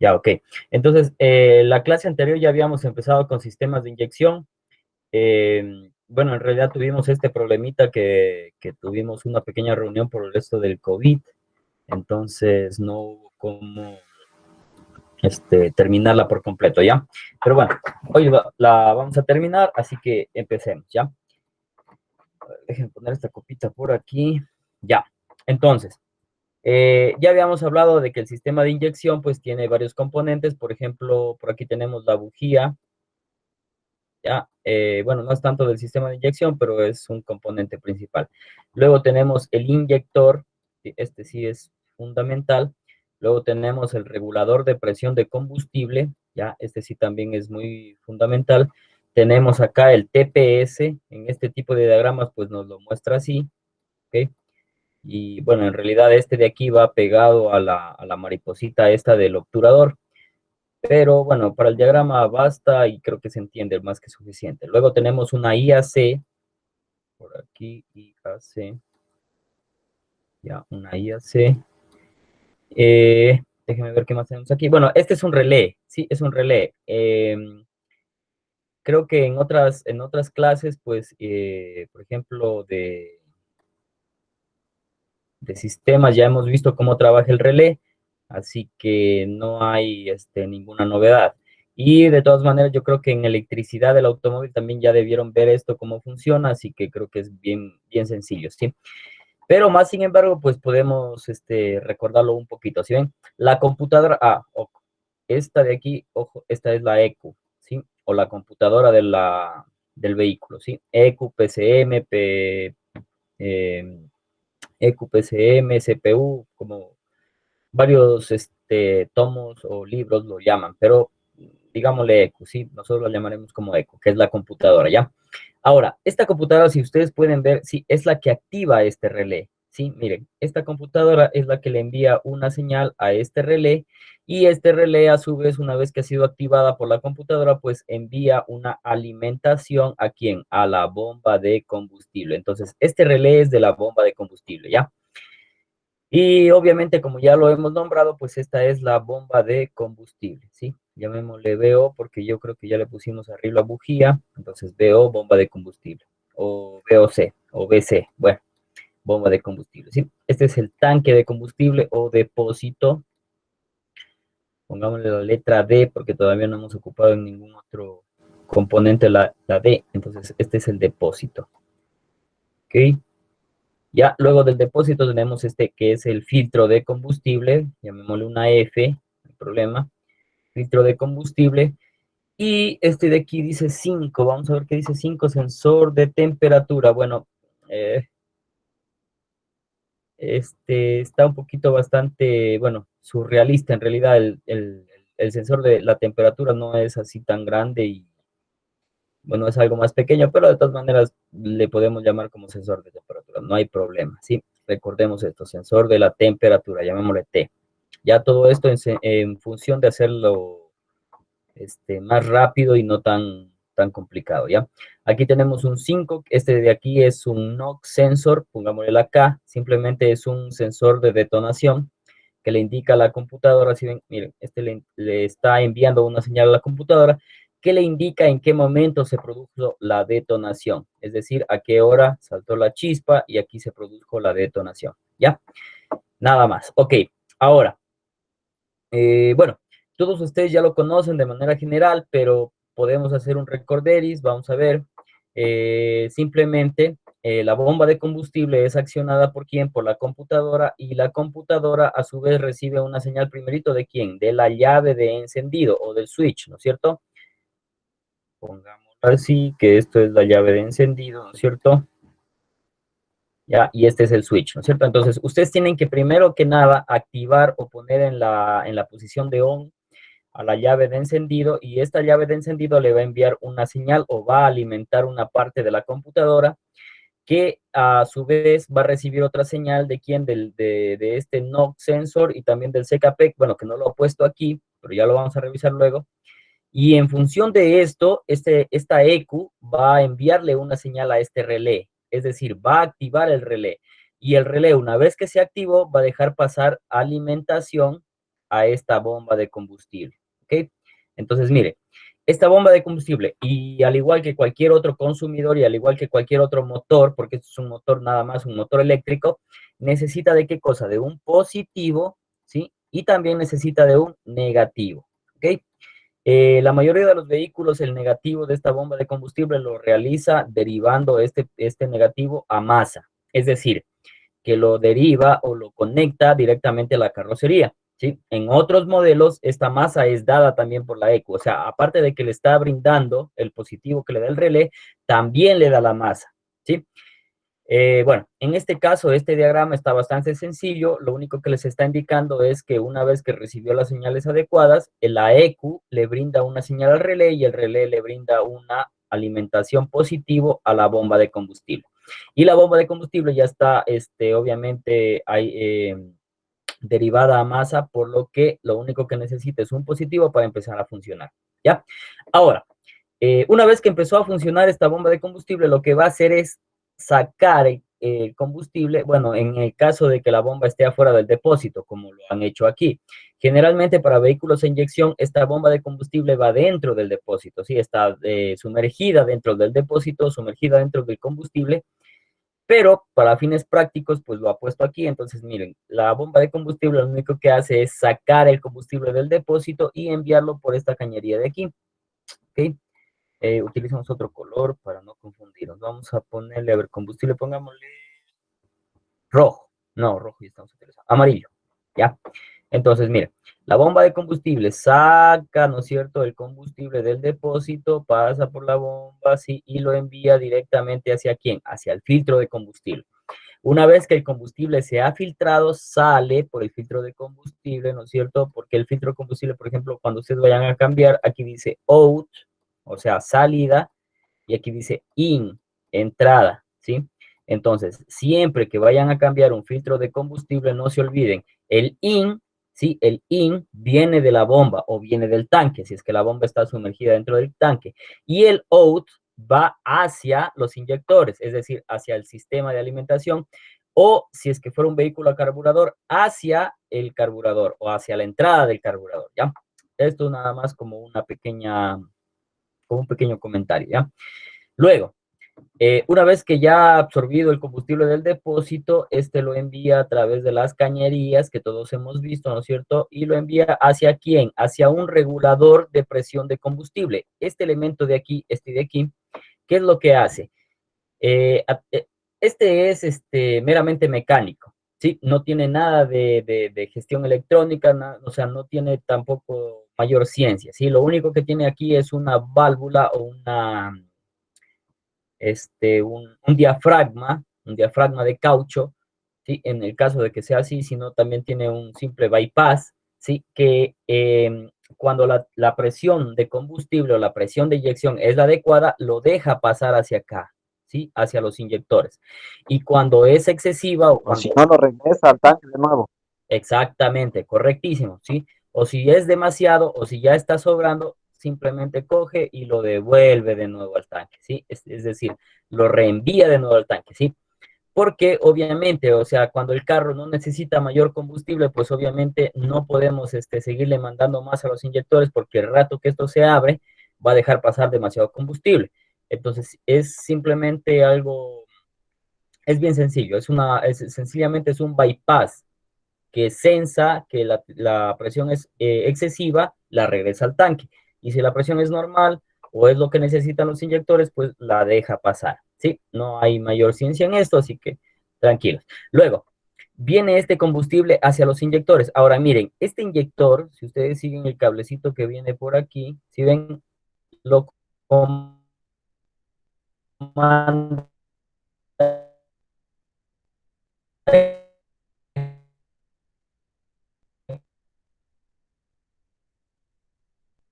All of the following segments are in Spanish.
Ya, ok. Entonces, la clase anterior ya habíamos empezado con sistemas de inyección. Bueno, en realidad tuvimos este problemita que tuvimos una pequeña reunión por el resto del COVID, entonces no hubo cómo terminarla por completo, ¿ya? Pero bueno, hoy la vamos a terminar, así que empecemos, ¿ya? Dejen poner esta copita por aquí. Ya, entonces, ya habíamos hablado de que el sistema de inyección pues tiene varios componentes, por ejemplo, por aquí tenemos la bujía, ¿ya? Bueno, no es tanto del sistema de inyección, pero es un componente principal. Luego tenemos el inyector, este sí es fundamental. Luego tenemos el regulador de presión de combustible, ¿ya? Este sí también es muy fundamental. Tenemos acá el TPS, en este tipo de diagramas pues nos lo muestra así, ¿ok? Y bueno, en realidad este de aquí va pegado a la mariposita esta del obturador. Pero bueno, para el diagrama basta y creo que se entiende más que suficiente. Luego tenemos una IAC, por aquí, IAC, ya, una IAC. Déjenme ver qué más tenemos aquí. Bueno, este es un relé, sí, es un relé. Creo que en otras clases, pues, por ejemplo, de sistemas ya hemos visto cómo trabaja el relé, así que no hay ninguna novedad. Y de todas maneras, yo creo que en electricidad del automóvil también ya debieron ver esto cómo funciona, así que creo que es bien, bien sencillo, ¿sí? Pero más sin embargo, pues podemos recordarlo un poquito, ¿sí ven? La computadora, ojo, esta de aquí, ojo, esta es la EQ, ¿sí? O la computadora del vehículo, ¿sí? EQ, PCM, EQPCM, CPU, como varios tomos o libros lo llaman, pero digámosle EQ, ¿sí? Nosotros lo llamaremos como EQ, que es la computadora, ¿ya? Ahora, esta computadora, si ustedes pueden ver, sí, es la que activa este relé, ¿sí? Miren, esta computadora es la que le envía una señal a este relé y este relé, a su vez, una vez que ha sido activada por la computadora, pues envía una alimentación ¿a quién? A la bomba de combustible. Entonces, este relé es de la bomba de combustible, ¿ya? Y obviamente, como ya lo hemos nombrado, pues esta es la bomba de combustible, ¿sí? Llamémosle BO porque yo creo que ya le pusimos arriba la bujía, entonces BO, bomba de combustible, o BOC, o BC, bueno, bomba de combustible, ¿sí? Este es el tanque de combustible o depósito, pongámosle la letra D porque todavía no hemos ocupado en ningún otro componente la D, entonces este es el depósito, ¿ok? Ya luego del depósito tenemos este que es el filtro de combustible, llamémosle una F, no hay problema, filtro de combustible. Y este de aquí dice 5, vamos a ver qué dice 5, sensor de temperatura. Bueno, está un poquito bastante, bueno, surrealista en realidad. El sensor de la temperatura no es así tan grande y, bueno, es algo más pequeño, pero de todas maneras le podemos llamar como sensor de temperatura, no hay problema, ¿sí? Recordemos esto, sensor de la temperatura, llamémosle T. Ya todo esto en función de hacerlo más rápido y no tan complicado, ¿ya? Aquí tenemos un 5, este de aquí es un NOx sensor, pongámosle la K, simplemente es un sensor de detonación que le indica a la computadora, si ven, miren, le está enviando una señal a la computadora que le indica en qué momento se produjo la detonación, es decir, a qué hora saltó la chispa y aquí se produjo la detonación, ¿ya? Nada más. Ok, ahora, bueno, todos ustedes ya lo conocen de manera general, pero podemos hacer un recorderis, vamos a ver. Simplemente la bomba de combustible es accionada por quién, por la computadora, y la computadora a su vez recibe una señal primerito de quién, de la llave de encendido o del switch, ¿no es cierto? Pongamos así, que esto es la llave de encendido, ¿no es cierto? ¿Ya? Y este es el switch, ¿no es cierto? Entonces, ustedes tienen que primero que nada activar o poner en la posición de on a la llave de encendido y esta llave de encendido le va a enviar una señal o va a alimentar una parte de la computadora que a su vez va a recibir otra señal de quién, de este NOx sensor y también del CKP, bueno, que no lo he puesto aquí, pero ya lo vamos a revisar luego. Y en función de esto, esta EQ va a enviarle una señal a este relé, es decir, va a activar el relé. Y el relé, una vez que se activó, va a dejar pasar alimentación a esta bomba de combustible, ¿ok? Entonces, mire, esta bomba de combustible, y al igual que cualquier otro consumidor y al igual que cualquier otro motor, porque esto es un motor nada más, un motor eléctrico, necesita de qué cosa? De un positivo, ¿sí? Y también necesita de un negativo, ¿ok? La mayoría de los vehículos, el negativo de esta bomba de combustible lo realiza derivando este negativo a masa, es decir, que lo deriva o lo conecta directamente a la carrocería, ¿sí? En otros modelos, esta masa es dada también por la ECU, o sea, aparte de que le está brindando el positivo que le da el relé, también le da la masa, ¿sí? Bueno, en este caso, este diagrama está bastante sencillo. Lo único que les está indicando es que una vez que recibió las señales adecuadas, la EQ le brinda una señal al relé y el relé le brinda una alimentación positivo a la bomba de combustible. Y la bomba de combustible ya está, obviamente, derivada a masa, por lo que lo único que necesita es un positivo para empezar a funcionar. ¿Ya? Ahora, una vez que empezó a funcionar esta bomba de combustible, lo que va a hacer es sacar el combustible, bueno, en el caso de que la bomba esté afuera del depósito, como lo han hecho aquí. Generalmente para vehículos a inyección, esta bomba de combustible va dentro del depósito, ¿sí? Está sumergida dentro del depósito, sumergida dentro del combustible, pero para fines prácticos, pues lo ha puesto aquí. Entonces, miren, la bomba de combustible lo único que hace es sacar el combustible del depósito y enviarlo por esta cañería de aquí, ¿ok? Utilizamos otro color para no confundirnos. Vamos a ponerle, a ver, combustible, pongámosle rojo. No, rojo ya estamos utilizando. Amarillo, ¿ya? Entonces, mire, la bomba de combustible saca, ¿no es cierto?, el combustible del depósito, pasa por la bomba, sí, y lo envía directamente ¿hacia quién? Hacia el filtro de combustible. Una vez que el combustible se ha filtrado, sale por el filtro de combustible, ¿no es cierto? Porque el filtro de combustible, por ejemplo, cuando ustedes vayan a cambiar, aquí dice out, o sea, salida, y aquí dice in, entrada, ¿sí? Entonces, siempre que vayan a cambiar un filtro de combustible, no se olviden, el in, ¿sí? El in viene de la bomba o viene del tanque, si es que la bomba está sumergida dentro del tanque, y el out va hacia los inyectores, es decir, hacia el sistema de alimentación, o si es que fuera un vehículo a carburador, hacia el carburador o hacia la entrada del carburador, ¿ya? Esto nada más como una pequeña, como un pequeño comentario, ¿ya? Luego, una vez que ya ha absorbido el combustible del depósito, este lo envía a través de las cañerías que todos hemos visto, ¿no es cierto? Y lo envía ¿hacia quién? Hacia un regulador de presión de combustible. Este elemento de aquí, este de aquí, ¿qué es lo que hace? Eh, este es meramente mecánico, ¿sí? No tiene nada de gestión electrónica, o sea, no tiene tampoco mayor ciencia, ¿sí? Lo único que tiene aquí es una válvula o un diafragma de caucho, ¿sí? En el caso de que sea así, sino también tiene un simple bypass, ¿sí? Que cuando la presión de combustible o la presión de inyección es la adecuada, lo deja pasar hacia acá, ¿sí? Hacia los inyectores. Y cuando es excesiva o O si cuando... no, lo regresa al tanque de nuevo. Exactamente, correctísimo, ¿sí? O si es demasiado o si ya está sobrando, simplemente coge y lo devuelve de nuevo al tanque, ¿sí? Es decir, lo reenvía de nuevo al tanque, ¿sí? Porque obviamente, o sea, cuando el carro no necesita mayor combustible, pues obviamente no podemos seguirle mandando más a los inyectores porque el rato que esto se abre va a dejar pasar demasiado combustible. Entonces, es simplemente algo, es bien sencillo, sencillamente es un bypass que sensa que la presión es excesiva, la regresa al tanque. Y si la presión es normal o es lo que necesitan los inyectores, pues la deja pasar. ¿Sí? No hay mayor ciencia en esto, así que tranquilos. Luego, viene este combustible hacia los inyectores. Ahora miren, este inyector, si ustedes siguen el cablecito que viene por aquí, si ven, lo comanda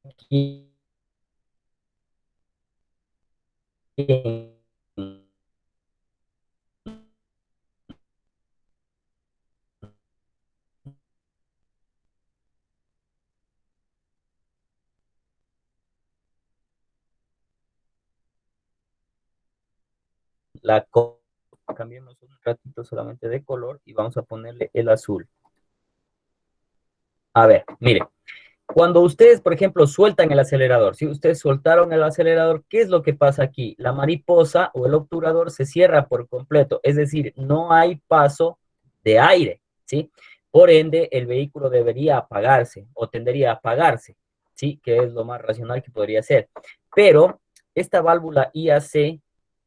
aquí en la cambiemos un ratito solamente de color y vamos a ponerle el azul. A ver, mire, cuando ustedes, por ejemplo, sueltan el acelerador, si ustedes soltaron el acelerador, ¿qué es lo que pasa aquí? La mariposa o el obturador se cierra por completo, es decir, no hay paso de aire, ¿sí? Por ende, el vehículo debería apagarse o tendería a apagarse, ¿sí? Que es lo más racional que podría ser. Pero esta válvula IAC,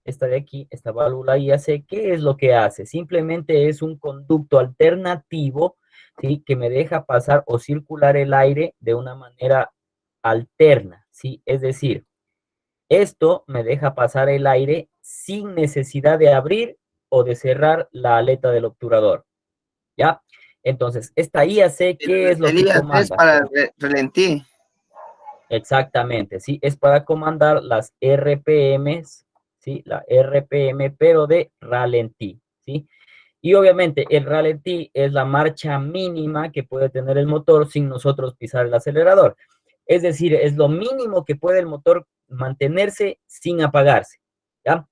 esta de aquí, esta válvula IAC, ¿qué es lo que hace? Simplemente es un conducto alternativo, ¿sí? Que me deja pasar o circular el aire de una manera alterna, ¿sí? Es decir, esto me deja pasar el aire sin necesidad de abrir o de cerrar la aleta del obturador, ¿ya? Entonces, esta IAC, ¿qué es lo El que IAT es comanda? para ralentí. Exactamente, ¿sí? Es para comandar las RPMs, ¿sí? La RPM, pero de ralentí, ¿sí? Y obviamente el ralentí es la marcha mínima que puede tener el motor sin nosotros pisar el acelerador. Es decir, es lo mínimo que puede el motor mantenerse sin apagarse, ¿ya?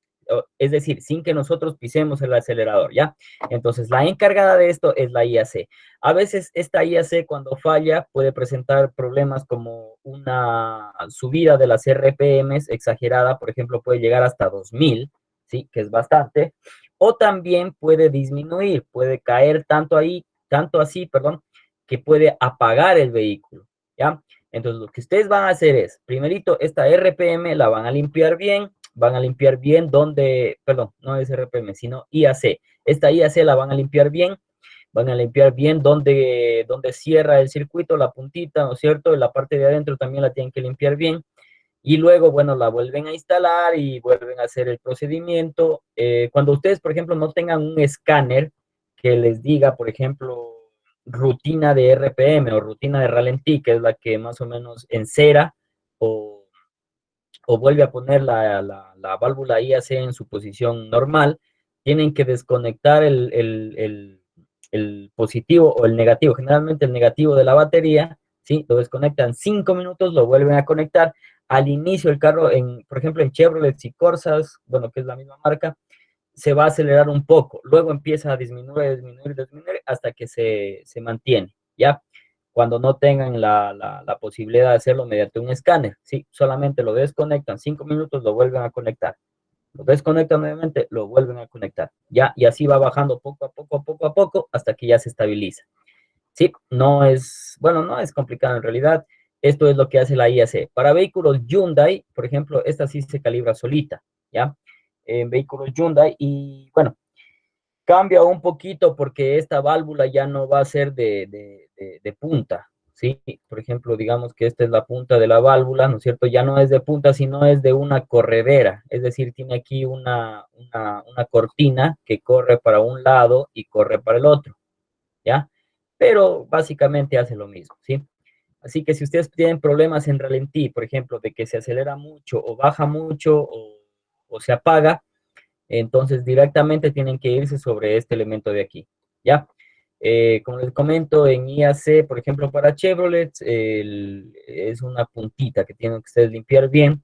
Es decir, sin que nosotros pisemos el acelerador, ¿ya? Entonces, la encargada de esto es la IAC. A veces esta IAC cuando falla puede presentar problemas como una subida de las RPMs exagerada, por ejemplo, puede llegar hasta 2000, ¿sí? Que es bastante, o también puede disminuir, puede caer tanto ahí, tanto así, perdón, que puede apagar el vehículo, ¿ya? Entonces, lo que ustedes van a hacer es, primerito, esta RPM la van a limpiar bien donde, perdón, no es RPM, sino IAC. Esta IAC la van a limpiar bien donde cierra el circuito, la puntita, ¿no es cierto? Y la parte de adentro también la tienen que limpiar bien y luego, bueno, la vuelven a instalar y vuelven a hacer el procedimiento. Cuando ustedes, por ejemplo, no tengan un escáner que les diga, por ejemplo, rutina de RPM o rutina de ralentí, que es la que más o menos encera o, o vuelve a poner la válvula IAC en su posición normal, tienen que desconectar el positivo o el negativo, generalmente el negativo de la batería, ¿sí? Lo desconectan 5 minutos, lo vuelven a conectar. Al inicio el carro, por ejemplo, en Chevrolet y Corsas, bueno, que es la misma marca, se va a acelerar un poco, luego empieza a disminuir hasta que se mantiene, ¿ya? Cuando no tengan la posibilidad de hacerlo mediante un escáner, ¿sí? Solamente lo desconectan 5 minutos, lo vuelven a conectar, lo desconectan nuevamente, lo vuelven a conectar, ¿ya? Y así va bajando poco a poco, hasta que ya se estabiliza. Sí, no es, bueno, no es complicado en realidad. Esto es lo que hace la IAC. Para vehículos Hyundai, por ejemplo, esta sí se calibra solita, ¿ya? En vehículos Hyundai y bueno, cambia un poquito porque esta válvula ya no va a ser de punta, ¿sí? Por ejemplo, digamos que esta es la punta de la válvula, ¿no es cierto? Ya no es de punta, sino es de una corredera, es decir, tiene aquí una cortina que corre para un lado y corre para el otro, ¿ya? Pero básicamente hace lo mismo, ¿sí? Así que si ustedes tienen problemas en ralentí, por ejemplo, de que se acelera mucho o baja mucho o se apaga, entonces directamente tienen que irse sobre este elemento de aquí, ¿ya? Como les comento, en IAC, por ejemplo, para Chevrolet, es una puntita que tienen que ustedes limpiar bien,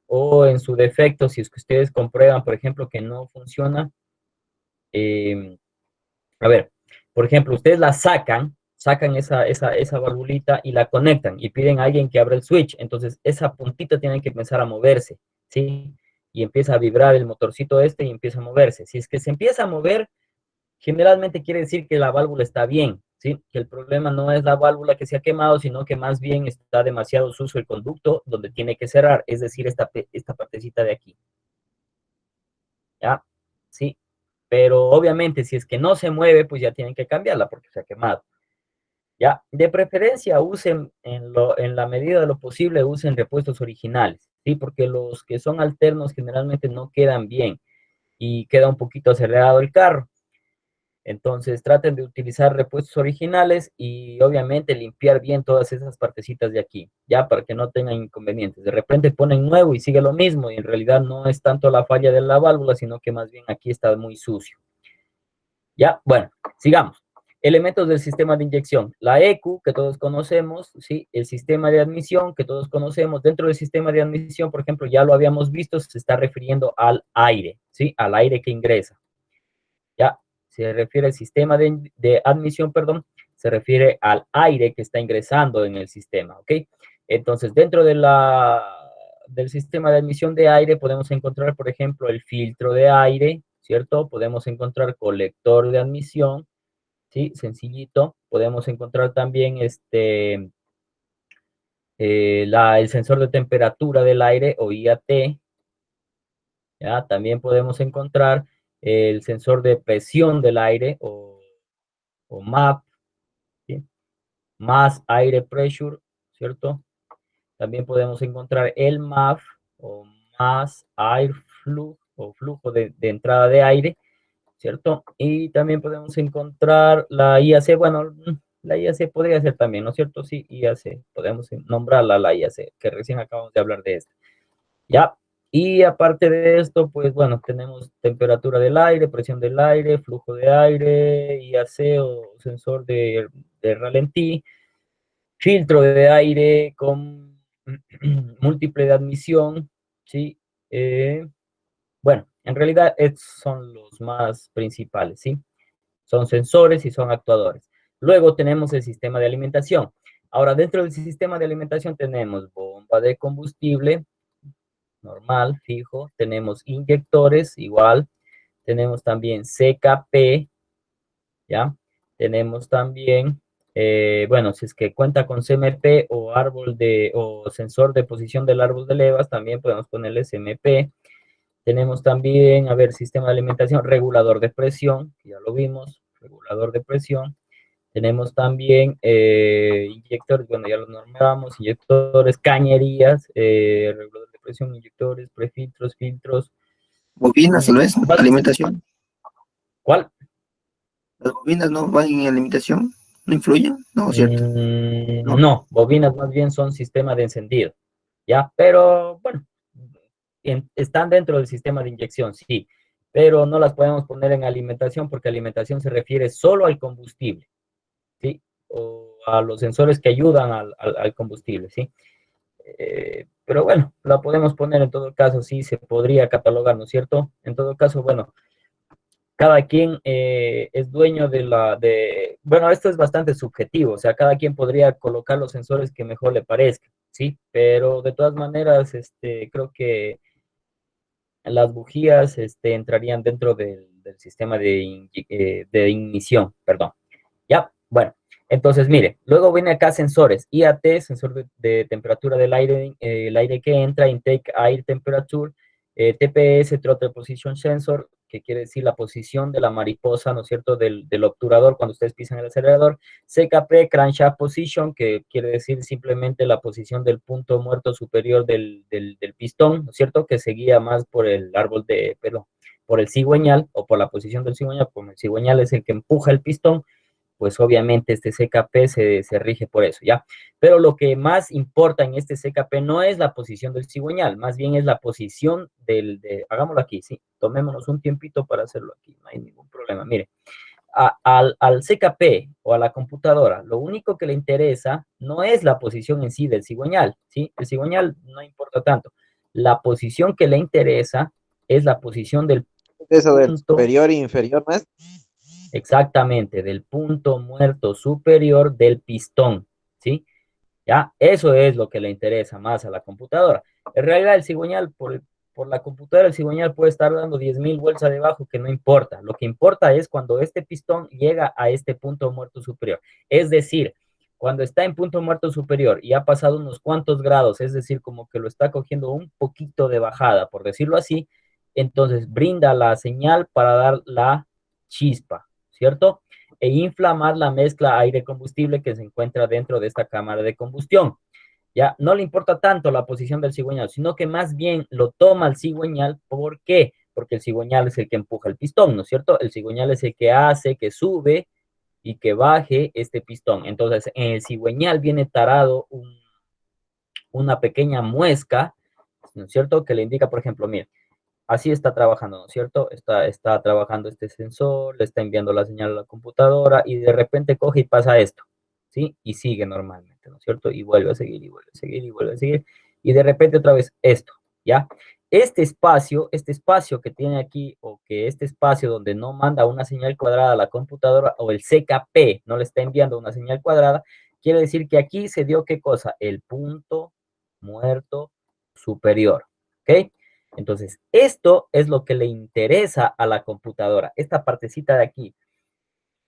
o en su defecto, si es que ustedes comprueban, por ejemplo, que no funciona, eh, a ver, por ejemplo, ustedes la sacan esa valvulita y la conectan y piden a alguien que abra el switch. Entonces, esa puntita tiene que empezar a moverse, ¿sí? Y empieza a vibrar el motorcito este y empieza a moverse. Si es que se empieza a mover, generalmente quiere decir que la válvula está bien, ¿sí? Que el problema no es la válvula que se ha quemado, sino que más bien está demasiado sucio el conducto donde tiene que cerrar, es decir, esta partecita de aquí, ¿ya? Sí, pero obviamente si es que no se mueve, pues ya tienen que cambiarla porque se ha quemado. Ya, de preferencia usen en la medida de lo posible, usen repuestos originales, ¿sí? Porque los que son alternos generalmente no quedan bien y queda un poquito acelerado el carro. Entonces traten de utilizar repuestos originales y obviamente limpiar bien todas esas partecitas de aquí, ya para que no tengan inconvenientes. De repente ponen nuevo y sigue lo mismo y en realidad no es tanto la falla de la válvula, sino que más bien aquí está muy sucio. Ya, bueno, sigamos. Elementos del sistema de inyección. La ECU, que todos conocemos, ¿sí? El sistema de admisión, que todos conocemos. Dentro del sistema de admisión, por ejemplo, ya lo habíamos visto, se está refiriendo al aire, ¿sí? Al aire que ingresa. Ya, se refiere al sistema de admisión, perdón, se refiere al aire que está ingresando en el sistema, ¿ok? Entonces, dentro del sistema de admisión de aire podemos encontrar, por ejemplo, el filtro de aire, ¿cierto? Podemos encontrar colector de admisión, ¿sí? Sencillito. Podemos encontrar también el sensor de temperatura del aire o IAT, ¿ya? También podemos encontrar el sensor de presión del aire o MAP, ¿sí? Mass Air Pressure, ¿cierto? También podemos encontrar el MAF o Mass Air Flow o flujo de entrada de aire, ¿cierto? Y también podemos encontrar la IAC, bueno, la IAC podría ser también, ¿no es cierto? Sí, IAC, podemos nombrarla la IAC, que recién acabamos de hablar de esto. ¿Ya? Y aparte de esto, pues bueno, tenemos temperatura del aire, presión del aire, flujo de aire, IAC o sensor de ralentí, filtro de aire con múltiple de admisión, ¿sí? Bueno, en realidad estos son los más principales, ¿sí? Son sensores y son actuadores. Luego tenemos el sistema de alimentación. Ahora, dentro del sistema de alimentación tenemos bomba de combustible, normal, fijo. Tenemos inyectores, igual. Tenemos también CKP, ¿ya? Tenemos también, bueno, si es que cuenta con CMP o sensor de posición del árbol de levas, también podemos ponerle CMP. Tenemos también, a ver, sistema de alimentación, regulador de presión, que ya lo vimos, regulador de presión. Tenemos también inyectores, bueno, ya los nombramos, inyectores, cañerías, regulador de presión, inyectores, prefiltros, filtros. Bobinas, tal vez, alimentación. ¿Cuál? Las bobinas no van en alimentación, no influyen, no, ¿cierto? No. No, bobinas más bien son sistema de encendido, ¿ya? Pero, bueno, están dentro del sistema de inyección, sí, pero no las podemos poner en alimentación porque alimentación se refiere solo al combustible, ¿sí? O a los sensores que ayudan al combustible, ¿sí? Pero bueno, la podemos poner en todo caso, sí, se podría catalogar, ¿no es cierto? En todo caso, bueno, cada quien es dueño bueno, esto es bastante subjetivo, o sea, cada quien podría colocar los sensores que mejor le parezca, ¿sí? Pero de todas maneras, creo que las bujías entrarían dentro del sistema de ignición, perdón. Ya, bueno, entonces mire, luego viene acá sensores, IAT, sensor de temperatura del aire, el aire que entra, intake air temperature, TPS, throttle position sensor, que quiere decir la posición de la mariposa, ¿no es cierto?, del obturador cuando ustedes pisan el acelerador, CKP, crankshaft position, que quiere decir simplemente la posición del punto muerto superior del pistón, ¿no es cierto?, que se guía más por el árbol perdón, por el cigüeñal o por la posición del cigüeñal, como el cigüeñal es el que empuja el pistón, pues obviamente este CKP se rige por eso, ¿ya? Pero lo que más importa en este CKP no es la posición del cigüeñal, más bien es la posición hagámoslo aquí, sí, tomémonos un tiempito para hacerlo aquí, no hay ningún problema, mire, al CKP o a la computadora, lo único que le interesa no es la posición en sí del cigüeñal, ¿sí? El cigüeñal no importa tanto, la posición que le interesa es la posición del Eso del punto. superior e inferior, ¿no es? Exactamente, del punto muerto superior del pistón, ¿sí? Ya, eso es lo que le interesa más a la computadora. En realidad, el cigüeñal, por la computadora, el cigüeñal puede estar dando 10.000 vueltas debajo, que no importa. Lo que importa es cuando este pistón llega a este punto muerto superior. Es decir, cuando está en punto muerto superior y ha pasado unos cuantos grados, es decir, como que lo está cogiendo un poquito de bajada, por decirlo así, entonces brinda la señal para dar la chispa, ¿cierto? E inflamar la mezcla aire-combustible que se encuentra dentro de esta cámara de combustión. Ya no le importa tanto la posición del cigüeñal, sino que más bien lo toma el cigüeñal. ¿Por qué? Porque el cigüeñal es el que empuja el pistón, ¿no es cierto? El cigüeñal es el que hace que sube y que baje este pistón. Entonces, en el cigüeñal viene tarado una pequeña muesca, ¿no es cierto? Que le indica, por ejemplo, mira, así está trabajando, ¿no es cierto? Está trabajando este sensor, le está enviando la señal a la computadora y de repente coge y pasa esto, ¿sí? Y sigue normalmente, ¿no es cierto? Y vuelve a seguir, y vuelve a seguir, y vuelve a seguir. Y de repente otra vez esto, ¿ya? este espacio que tiene aquí, o que este espacio donde no manda una señal cuadrada a la computadora, o el CKP no le está enviando una señal cuadrada, quiere decir que aquí se dio, ¿qué cosa? El punto muerto superior, ¿ok? Entonces, esto es lo que le interesa a la computadora, esta partecita de aquí.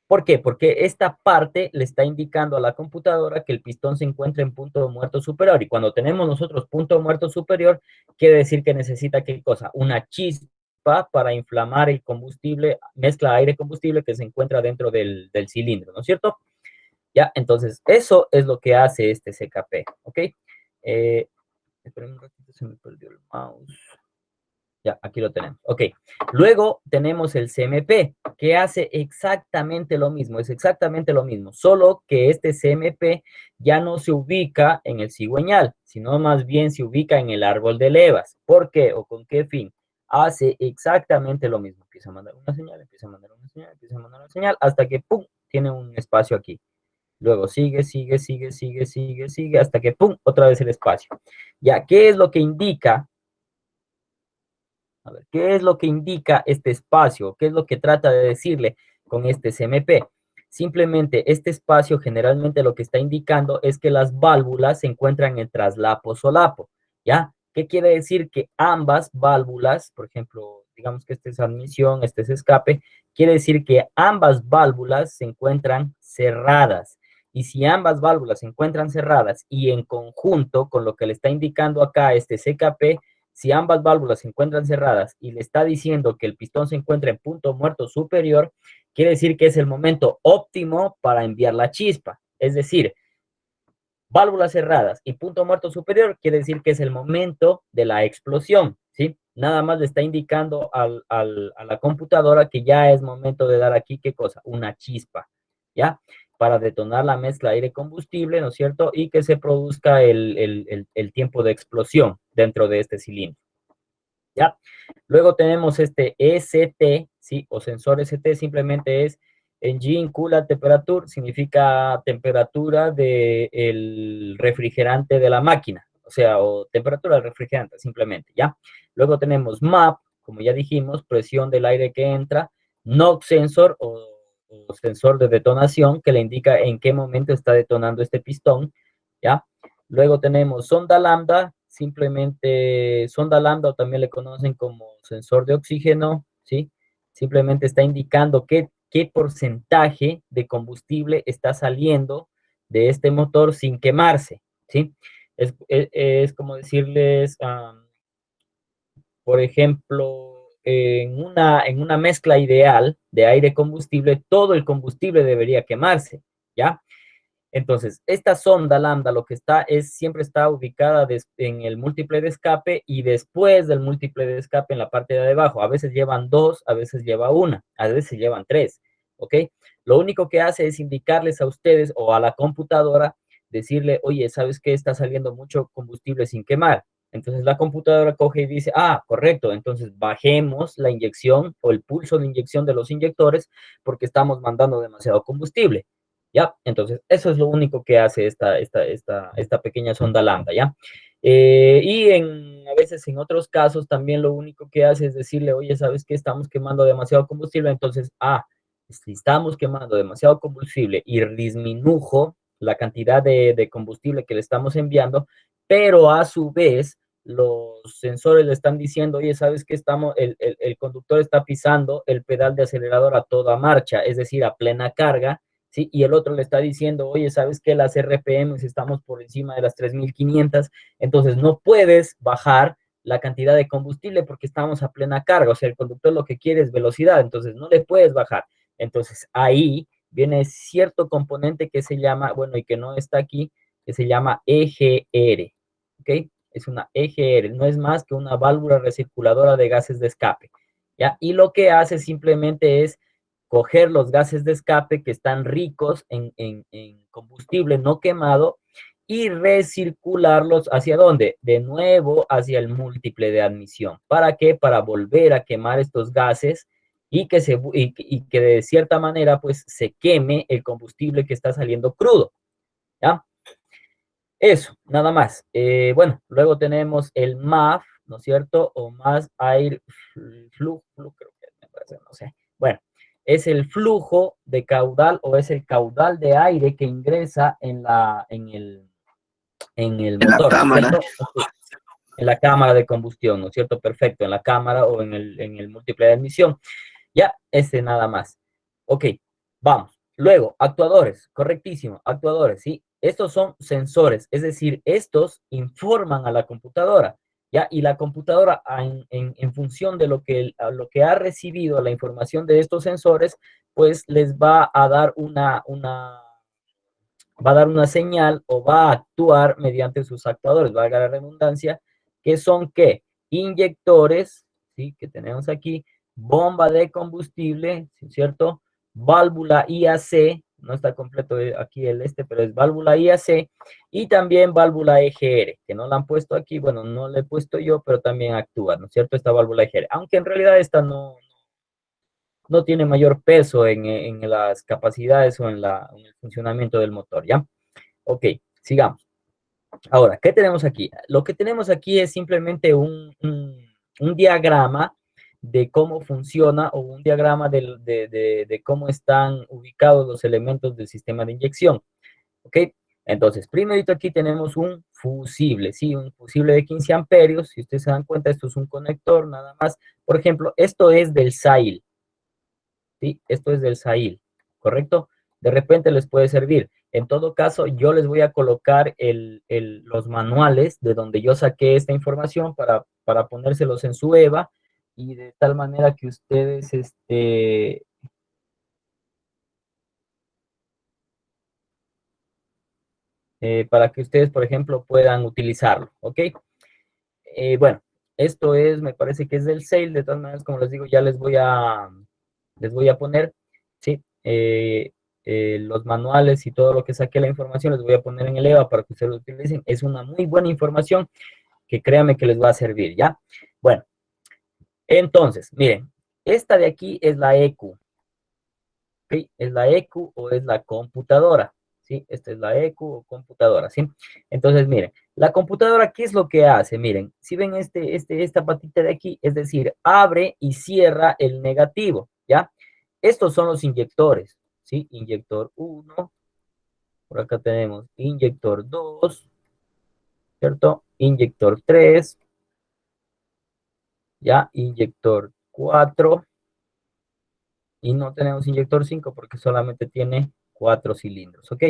¿Por qué? Porque esta parte le está indicando a la computadora que el pistón se encuentra en punto muerto superior. Y cuando tenemos nosotros punto muerto superior, quiere decir que necesita, ¿qué cosa? Una chispa para inflamar el combustible, mezcla aire-combustible que se encuentra dentro del cilindro, ¿no es cierto? Ya, entonces, eso es lo que hace este CKP, ¿ok? Esperen un ratito, se me perdió el mouse. Ya, aquí lo tenemos. Ok. Luego tenemos el CMP, que hace exactamente lo mismo, es exactamente lo mismo, solo que este CMP ya no se ubica en el cigüeñal, sino más bien se ubica en el árbol de levas. ¿Por qué o con qué fin? Hace exactamente lo mismo. Empieza a mandar una señal, empieza a mandar una señal, empieza a mandar una señal, hasta que ¡pum! Tiene un espacio aquí. Luego sigue, hasta que ¡pum! Otra vez el espacio. Ya, ¿qué es lo que indica? A ver, ¿qué es lo que indica este espacio? ¿Qué es lo que trata de decirle con este CMP? Simplemente este espacio generalmente lo que está indicando es que las válvulas se encuentran en traslapo-solapo, ¿ya? ¿Qué quiere decir? Que ambas válvulas, por ejemplo, digamos que este es admisión, este es escape, quiere decir que ambas válvulas se encuentran cerradas. Y si ambas válvulas se encuentran cerradas y en conjunto con lo que le está indicando acá este CKP, si ambas válvulas se encuentran cerradas y le está diciendo que el pistón se encuentra en punto muerto superior, quiere decir que es el momento óptimo para enviar la chispa. Es decir, válvulas cerradas y punto muerto superior quiere decir que es el momento de la explosión, ¿sí? Nada más le está indicando a la computadora que ya es momento de dar aquí, ¿qué cosa? Una chispa, ¿ya? Para detonar la mezcla aire-combustible, ¿no es cierto? Y que se produzca el tiempo de explosión dentro de este cilindro. ¿Ya? Luego tenemos este ST, ¿sí? O sensor ST simplemente es Engine Coolant Temperature, significa temperatura del refrigerante de la máquina, o sea, o temperatura del refrigerante, simplemente, ¿ya? Luego tenemos MAP, como ya dijimos, presión del aire que entra, NOx Sensor o sensor de detonación, que le indica en qué momento está detonando este pistón, ¿ya? Luego tenemos sonda lambda, simplemente sonda lambda o también le conocen como sensor de oxígeno, ¿sí? Simplemente está indicando qué porcentaje de combustible está saliendo de este motor sin quemarse, ¿sí? Es como decirles, por ejemplo, en una mezcla ideal de aire-combustible, todo el combustible debería quemarse, ¿ya? Entonces, esta sonda lambda lo que está es, siempre está ubicada en el múltiple de escape y después del múltiple de escape en la parte de abajo. A veces llevan dos, a veces lleva una, a veces llevan tres, ¿ok? Lo único que hace es indicarles a ustedes o a la computadora, decirle, oye, ¿sabes qué? Está saliendo mucho combustible sin quemar. Entonces la computadora coge y dice, ah, correcto, entonces bajemos la inyección o el pulso de inyección de los inyectores porque estamos mandando demasiado combustible. ¿Ya? Entonces, eso es lo único que hace esta pequeña sonda lambda, ¿ya? Y a veces en otros casos también lo único que hace es decirle, oye, ¿sabes qué? Estamos quemando demasiado combustible, entonces, si estamos quemando demasiado combustible y disminujo la cantidad de combustible que le estamos enviando, pero a su vez los sensores le están diciendo, oye, ¿sabes qué? El conductor está pisando el pedal de acelerador a toda marcha, es decir, a plena carga, ¿sí? Y el otro le está diciendo, oye, ¿sabes qué? Las RPMs estamos por encima de las 3500, entonces no puedes bajar la cantidad de combustible porque estamos a plena carga, o sea, el conductor lo que quiere es velocidad, entonces no le puedes bajar. Entonces ahí viene cierto componente que se llama, bueno, y que no está aquí, que se llama EGR, ¿ok? Es una EGR, no es más que una válvula recirculadora de gases de escape, ¿ya? Y lo que hace simplemente es coger los gases de escape que están ricos en combustible no quemado y recircularlos ¿hacia dónde? De nuevo hacia el múltiple de admisión. ¿Para qué? Para volver a quemar estos gases y que de cierta manera pues se queme el combustible que está saliendo crudo, ¿ya? Eso, nada más. Bueno, luego tenemos el MAF. ¿no es cierto? O más air flujo, creo que me parece, no sé. Bueno, es el flujo de caudal o es el caudal de aire que ingresa en el En la motor, ¿no es cámara. cierto? En la cámara de combustión, ¿no es cierto? Perfecto, en la cámara o en el múltiple de admisión. Ya, ese nada más. Ok, vamos. Luego, actuadores, correctísimo, actuadores, ¿sí? Estos son sensores, es decir, estos informan a la computadora, ¿ya? Y la computadora, en función de lo que ha recibido la información de estos sensores, pues les va a dar una señal o va a actuar mediante sus actuadores, valga la redundancia, que son, ¿qué? Inyectores, ¿sí? Que tenemos aquí, bomba de combustible, ¿cierto? Válvula IAC, no está completo aquí pero es válvula IAC, y también válvula EGR, que no la han puesto aquí, bueno, no la he puesto yo, pero también actúa, ¿no es cierto? Esta válvula EGR, aunque en realidad esta no tiene mayor peso en las capacidades o en el funcionamiento del motor, ¿ya? Ok, sigamos. Ahora, ¿qué tenemos aquí? Lo que tenemos aquí es simplemente un diagrama de cómo funciona o un diagrama de cómo están ubicados los elementos del sistema de inyección. ¿Ok? Entonces, primerito aquí tenemos un fusible, ¿sí? Un fusible de 15 amperios. Si ustedes se dan cuenta, esto es un conector, nada más. Por ejemplo, esto es del SAIL, ¿sí? Esto es del SAIL, ¿correcto? De repente les puede servir. En todo caso, yo les voy a colocar los manuales de donde yo saqué esta información para ponérselos en su EVA y de tal manera que ustedes, para que ustedes, por ejemplo, puedan utilizarlo, ¿ok? Bueno, esto es, me parece que es del SAIL, de todas maneras, como les digo, ya les voy a poner, ¿sí? Los manuales y todo lo que saqué la información, les voy a poner en el EVA para que ustedes lo utilicen. Es una muy buena información que créanme que les va a servir, ¿ya? Bueno, entonces, miren, esta de aquí es la EQ, ¿ok? Es la EQ o es la computadora, ¿sí? Esta es la EQ o computadora, ¿sí? Entonces, miren, la computadora, ¿qué es lo que hace? Miren, si ven esta patita de aquí, es decir, abre y cierra el negativo, ¿ya? Estos son los inyectores, ¿sí? Inyector 1, por acá tenemos inyector 2, ¿cierto? Inyector 3, ¿ya? Inyector 4, y no tenemos inyector 5 porque solamente tiene 4 cilindros, ¿ok?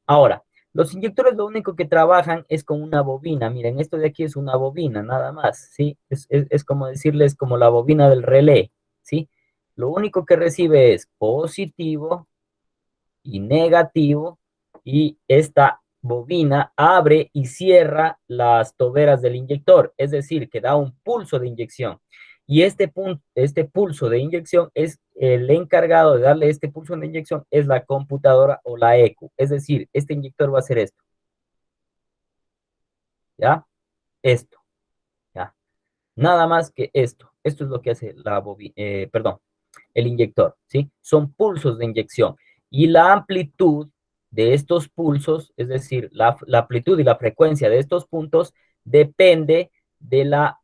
Ahora, los inyectores lo único que trabajan es con una bobina. Miren, esto de aquí es una bobina, nada más, ¿sí? Es como decirles como la bobina del relé, ¿sí? Lo único que recibe es positivo y negativo, y esta bobina abre y cierra las toberas del inyector, es decir, que da un pulso de inyección. Y este pulso de inyección es el encargado de darle este pulso de inyección, es la computadora o la ECU. Es decir, este inyector va a hacer esto. ¿Ya? Esto. ¿Ya? Nada más que esto. Esto es lo que hace la bobina, perdón, el inyector, ¿sí? Son pulsos de inyección. Y la amplitud de estos pulsos, es decir, la amplitud y la frecuencia de estos puntos, depende de las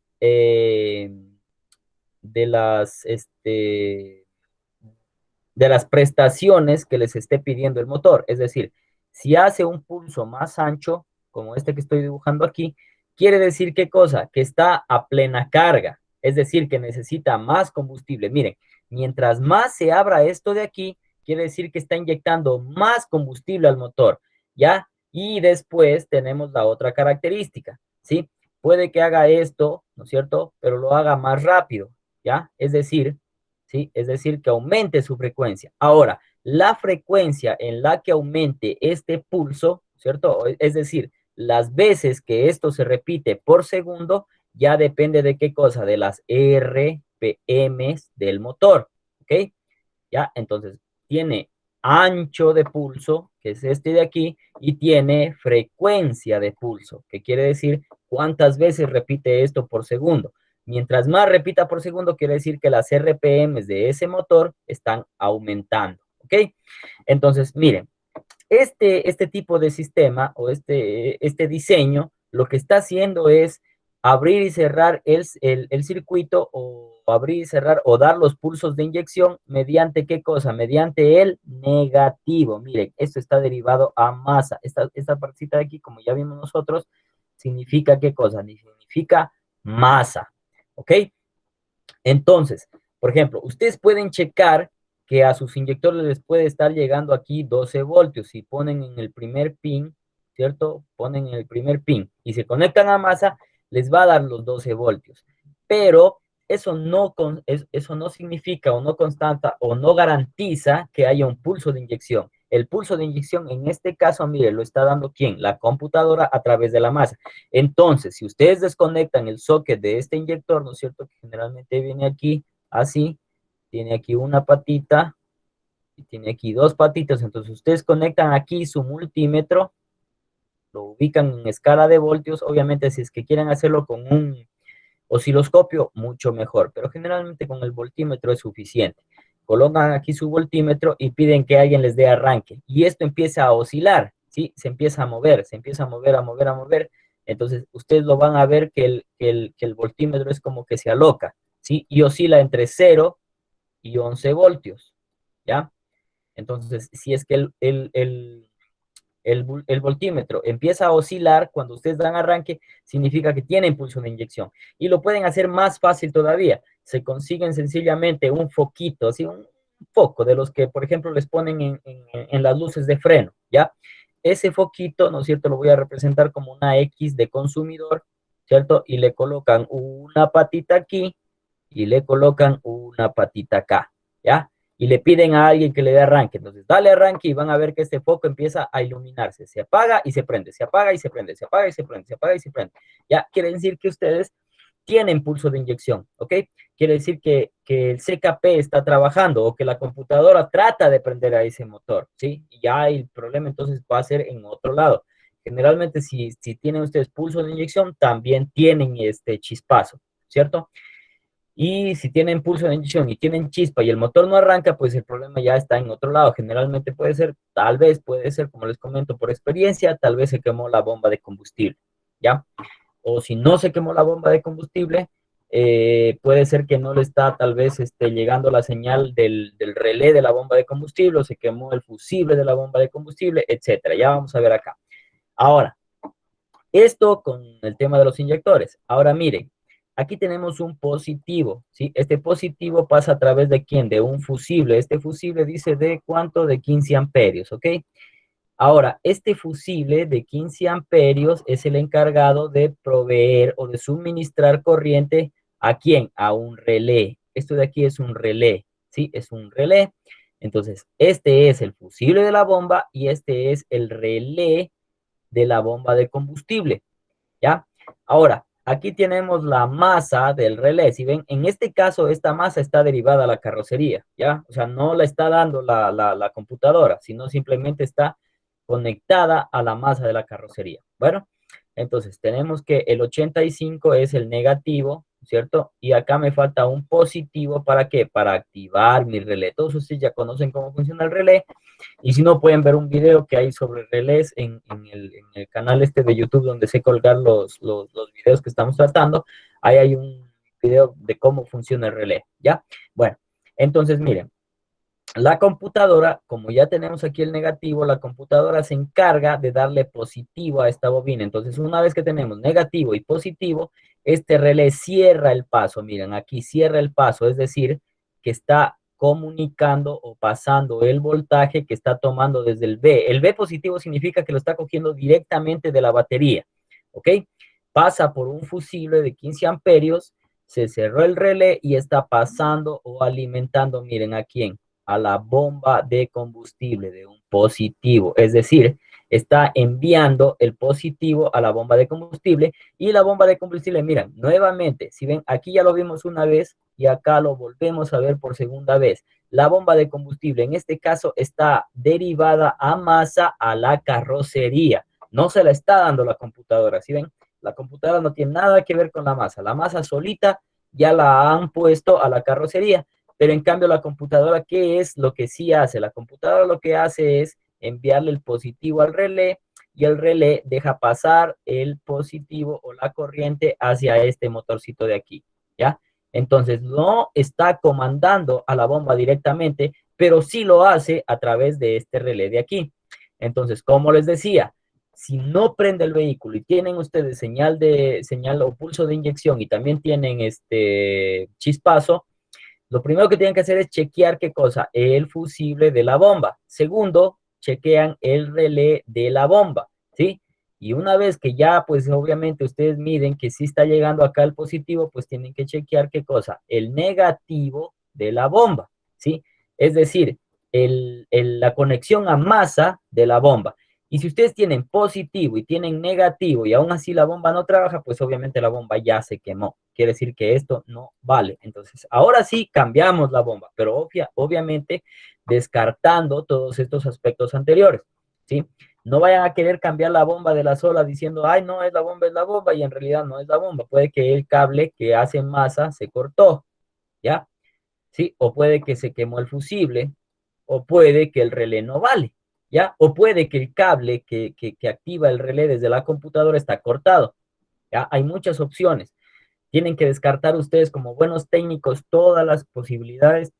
prestaciones que les esté pidiendo el motor. Es decir, si hace un pulso más ancho, como este que estoy dibujando aquí, quiere decir ¿qué cosa? Que está a plena carga, es decir, que necesita más combustible. Miren, mientras más se abra esto de aquí, quiere decir que está inyectando más combustible al motor, ¿ya? Y después tenemos la otra característica, ¿sí? Puede que haga esto, ¿no es cierto? Pero lo haga más rápido, ¿ya? Es decir, ¿sí? Es decir, que aumente su frecuencia. Ahora, la frecuencia en la que aumente este pulso, ¿cierto? Es decir, las veces que esto se repite por segundo, ya depende de qué cosa, de las RPMs del motor, ¿ok? Ya, entonces, tiene ancho de pulso, que es este de aquí, y tiene frecuencia de pulso, que quiere decir cuántas veces repite esto por segundo. Mientras más repita por segundo, quiere decir que las RPMs de ese motor están aumentando, ¿ok? Entonces, miren, este tipo de sistema o este diseño, lo que está haciendo es abrir y cerrar el circuito, o abrir y cerrar o dar los pulsos de inyección mediante ¿qué cosa? Mediante el negativo. Miren, esto está derivado a masa. Esta partecita de aquí, como ya vimos nosotros, significa ¿qué cosa? Significa masa, ¿ok? Entonces, por ejemplo, ustedes pueden checar que a sus inyectores les puede estar llegando aquí 12 voltios. Si ponen en el primer pin, ¿cierto? Ponen en el primer pin y se conectan a masa, les va a dar los 12 voltios. Pero eso no significa o no constata o no garantiza que haya un pulso de inyección. El pulso de inyección en este caso, mire, lo está dando ¿quién? La computadora a través de la masa. Entonces, si ustedes desconectan el socket de este inyector, ¿no es cierto? Que generalmente viene aquí así, tiene aquí una patita y tiene aquí dos patitas. Entonces, ustedes conectan aquí su multímetro, lo ubican en escala de voltios. Obviamente, si es que quieren hacerlo con un osciloscopio, mucho mejor, pero generalmente con el voltímetro es suficiente. Colocan aquí su voltímetro y piden que alguien les dé arranque. Y esto empieza a oscilar, ¿sí? Se empieza a mover, se empieza a mover, a mover, a mover. Entonces, ustedes lo van a ver que el voltímetro es como que se aloca, ¿sí? Y oscila entre 0 y 11 voltios, ¿ya? Entonces, si es que el voltímetro empieza a oscilar cuando ustedes dan arranque, significa que tiene impulso de inyección. Y lo pueden hacer más fácil todavía. Se consiguen sencillamente un foquito, así un foco de los que, por ejemplo, les ponen en las luces de freno, ¿ya? Ese foquito, ¿no es cierto? Lo voy a representar como una X de consumidor, ¿cierto? Y le colocan una patita aquí y le colocan una patita acá, ¿ya? Y le piden a alguien que le dé arranque. Entonces, dale arranque y van a ver que este foco empieza a iluminarse. Se apaga y se prende, se apaga y se prende, se apaga y se prende, se apaga y se prende. Ya quiere decir que ustedes tienen pulso de inyección, ¿ok? Quiere decir que el CKP está trabajando o que la computadora trata de prender a ese motor, ¿sí? Y ya el problema entonces va a ser en otro lado. Generalmente, si tienen ustedes pulso de inyección, también tienen este chispazo, ¿cierto? Y si tienen pulso de inyección y tienen chispa y el motor no arranca, pues el problema ya está en otro lado. Generalmente puede ser, tal vez puede ser, como les comento por experiencia, tal vez se quemó la bomba de combustible, ¿ya? O si no se quemó la bomba de combustible, puede ser que no le está tal vez llegando la señal del relé de la bomba de combustible, o se quemó el fusible de la bomba de combustible, etcétera. Ya vamos a ver acá. Ahora, esto con el tema de los inyectores. Ahora miren, aquí tenemos un positivo, ¿sí? Este positivo pasa a través de ¿quién? De un fusible. Este fusible dice de ¿cuánto? De 15 amperios, ¿ok? Ahora, este fusible de 15 amperios es el encargado de proveer o de suministrar corriente ¿a quién? A un relé. Esto de aquí es un relé, ¿sí? Es un relé. Entonces, este es el fusible de la bomba y este es el relé de la bomba de combustible, ¿ya? Ahora, aquí tenemos la masa del relé. Si ven, en este caso, esta masa está derivada a la carrocería, ¿ya? O sea, no la está dando la computadora, sino simplemente está conectada a la masa de la carrocería. Bueno, entonces tenemos que el 85 es el negativo, ¿cierto? Y acá me falta un positivo, ¿para qué? Para activar mi relé. Todos ustedes ya conocen cómo funciona el relé. Y si no, pueden ver un video que hay sobre relés en el canal de YouTube donde sé colgar los videos que estamos tratando. Ahí hay un video de cómo funciona el relé, ¿ya? Bueno, entonces miren, la computadora, como ya tenemos aquí el negativo, la computadora se encarga de darle positivo a esta bobina. Entonces, una vez que tenemos negativo y positivo, este relé cierra el paso. Miren, aquí cierra el paso, es decir, que está comunicando o pasando el voltaje que está tomando desde el B. El B positivo significa que lo está cogiendo directamente de la batería, ¿ok? Pasa por un fusible de 15 amperios, se cerró el relé y está pasando o alimentando, miren, ¿a quién? A la bomba de combustible de un positivo, es decir, está enviando el positivo a la bomba de combustible y la bomba de combustible, miren, nuevamente, si ven, aquí ya lo vimos una vez y acá lo volvemos a ver por segunda vez. La bomba de combustible, en este caso, está derivada a masa a la carrocería. No se la está dando la computadora, ¿sí ven? La computadora no tiene nada que ver con la masa solita ya la han puesto a la carrocería. Pero en cambio la computadora, ¿qué es lo que sí hace? La computadora lo que hace es enviarle el positivo al relé y el relé deja pasar el positivo o la corriente hacia este motorcito de aquí, ¿ya? Entonces, no está comandando a la bomba directamente, pero sí lo hace a través de este relé de aquí. Entonces, como les decía, si no prende el vehículo y tienen ustedes señal o pulso de inyección y también tienen este chispazo, lo primero que tienen que hacer es chequear qué cosa, el fusible de la bomba. Segundo, chequean el relé de la bomba, ¿sí? Y una vez que ya, pues obviamente ustedes miden que sí está llegando acá el positivo, pues tienen que chequear qué cosa, el negativo de la bomba, ¿sí? Es decir, la conexión a masa de la bomba. Y si ustedes tienen positivo y tienen negativo y aún así la bomba no trabaja, pues obviamente la bomba ya se quemó. Quiere decir que esto no vale. Entonces, ahora sí cambiamos la bomba, pero obviamente descartando todos estos aspectos anteriores, ¿sí? No vayan a querer cambiar la bomba de la sola diciendo, ay, no, es la bomba, y en realidad no es la bomba. Puede que el cable que hace masa se cortó, ¿ya? ¿Sí? O puede que se quemó el fusible, o puede que el relé no vale, ¿ya? O puede que el cable que activa el relé desde la computadora está cortado, ¿ya? Hay muchas opciones. Tienen que descartar ustedes como buenos técnicos todas las posibilidades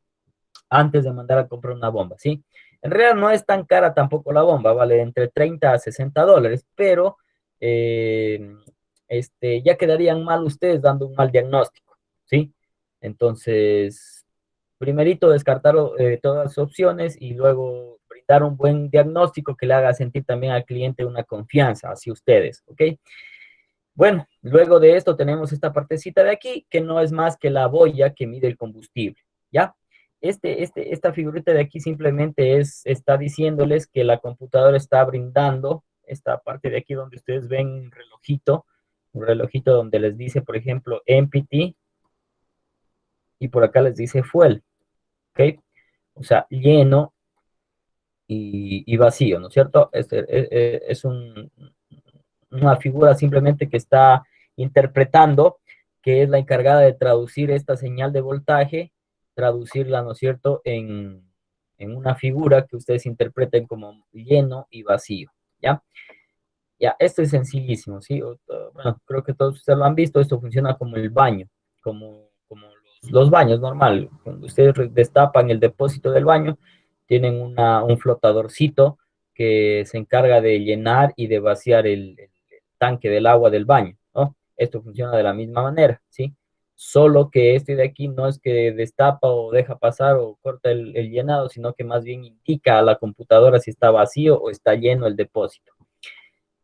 antes de mandar a comprar una bomba, ¿sí? En realidad no es tan cara tampoco la bomba, vale entre 30 a 60 dólares, pero ya quedarían mal ustedes dando un mal diagnóstico, ¿sí? Entonces, primerito descartar todas las opciones y luego brindar un buen diagnóstico que le haga sentir también al cliente una confianza hacia ustedes, ¿ok? Bueno, luego de esto tenemos esta partecita de aquí, que no es más que la boya que mide el combustible, ¿ya? Esta figurita de aquí simplemente está diciéndoles que la computadora está brindando esta parte de aquí donde ustedes ven un relojito donde les dice, por ejemplo, empty, y por acá les dice fuel, ¿ok? O sea, lleno y vacío, ¿no es cierto? Es una figura simplemente que está interpretando, que es la encargada de traducir esta señal de voltaje, traducirla, ¿no es cierto?, en una figura que ustedes interpreten como lleno y vacío, ¿ya? Ya, esto es sencillísimo, ¿sí? Bueno, creo que todos ustedes lo han visto, esto funciona como el baño, como los baños normal. Cuando ustedes destapan el depósito del baño, tienen un flotadorcito que se encarga de llenar y de vaciar el tanque del agua del baño, ¿no? Esto funciona de la misma manera, ¿sí? Solo que este de aquí no es que destapa o deja pasar o corta el llenado, sino que más bien indica a la computadora si está vacío o está lleno el depósito.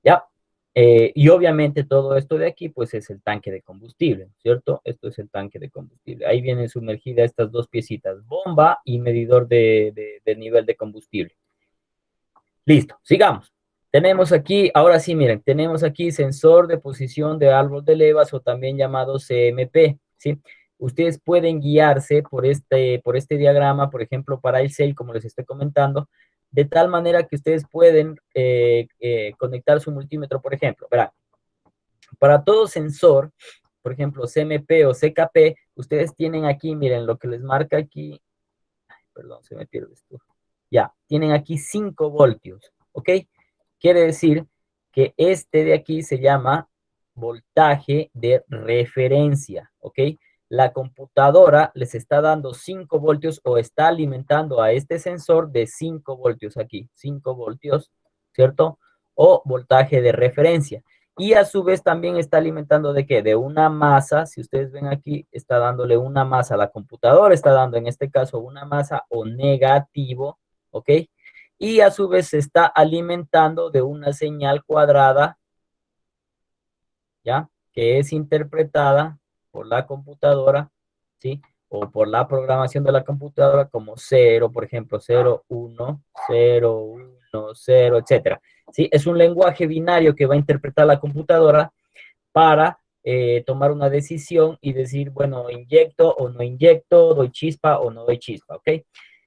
¿Ya? Y obviamente todo esto de aquí, pues es el tanque de combustible, ¿cierto? Esto es el tanque de combustible. Ahí vienen sumergidas estas dos piecitas, bomba y medidor de nivel de combustible. Listo, sigamos. Tenemos aquí, ahora sí, miren, tenemos aquí sensor de posición de árbol de levas o también llamado CMP, ¿sí? Ustedes pueden guiarse por este diagrama, por ejemplo, para el CEL, como les estoy comentando, de tal manera que ustedes pueden conectar su multímetro, por ejemplo. Verán, para todo sensor, por ejemplo, CMP o CKP, ustedes tienen aquí, miren, lo que les marca aquí, perdón, se me pierde esto. Ya, tienen aquí 5 voltios, ¿ok? Quiere decir que este de aquí se llama voltaje de referencia, ¿ok? La computadora les está dando 5 voltios o está alimentando a este sensor de 5 voltios aquí, 5 voltios, ¿cierto? O voltaje de referencia. Y a su vez también está alimentando ¿de qué? De una masa, si ustedes ven aquí, está dándole una masa, la computadora está dando en este caso una masa o negativo, ¿ok? Y a su vez se está alimentando de una señal cuadrada, ¿ya? Que es interpretada por la computadora, ¿sí? O por la programación de la computadora como 0, por ejemplo, 0, 1, 0, 1, 0, etcétera. ¿Sí? Es un lenguaje binario que va a interpretar la computadora para tomar una decisión y decir, bueno, inyecto o no inyecto, doy chispa o no doy chispa, ¿ok?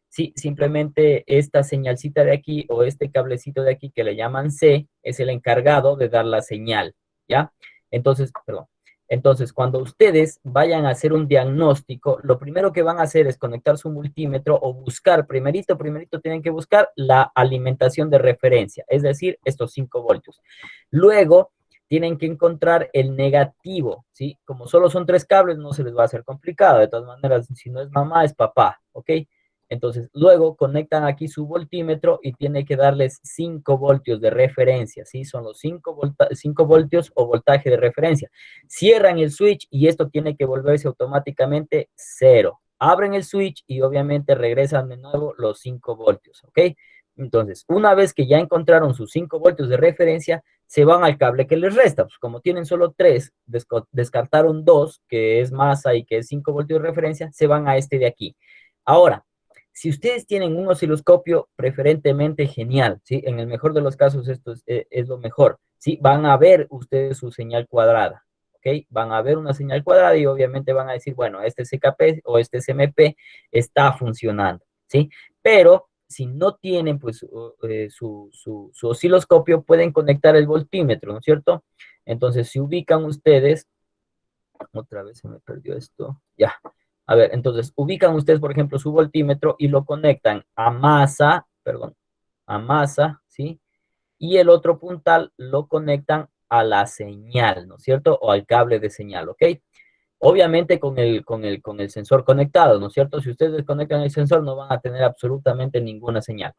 Sí, simplemente esta señalcita de aquí o este cablecito de aquí que le llaman C es el encargado de dar la señal, ¿ya? Entonces, perdón, Entonces, cuando ustedes vayan a hacer un diagnóstico, lo primero que van a hacer es conectar su multímetro o buscar, primerito tienen que buscar la alimentación de referencia, es decir, estos 5 voltios. Luego, tienen que encontrar el negativo, ¿sí? Como solo son 3 cables, no se les va a hacer complicado. De todas maneras, si no es mamá, es papá, ¿ok? Entonces, luego conectan aquí su voltímetro y tiene que darles 5 voltios de referencia, ¿sí? Son los 5 voltios o voltaje de referencia. Cierran el switch y esto tiene que volverse automáticamente 0. Abren el switch y obviamente regresan de nuevo los 5 voltios, ¿ok? Entonces, una vez que ya encontraron sus 5 voltios de referencia, se van al cable que les resta. Pues como tienen solo 3, descartaron 2, que es masa y que es 5 voltios de referencia, se van a este de aquí. Ahora, si ustedes tienen un osciloscopio, preferentemente genial, ¿sí? En el mejor de los casos esto es lo mejor, ¿sí? Van a ver ustedes su señal cuadrada, ¿ok? Van a ver una señal cuadrada y obviamente van a decir, bueno, este CKP o este SMP está funcionando, ¿sí? Pero si no tienen pues su osciloscopio, pueden conectar el voltímetro, ¿no es cierto? Entonces, si ubican ustedes, otra vez se me perdió esto, ya. A ver, entonces, ubican ustedes, por ejemplo, su voltímetro y lo conectan a masa, perdón, a masa, ¿sí? Y el otro puntal lo conectan a la señal, ¿no es cierto? O al cable de señal, ¿ok? Obviamente con el sensor conectado, ¿no es cierto? Si ustedes desconectan el sensor, no van a tener absolutamente ninguna señal.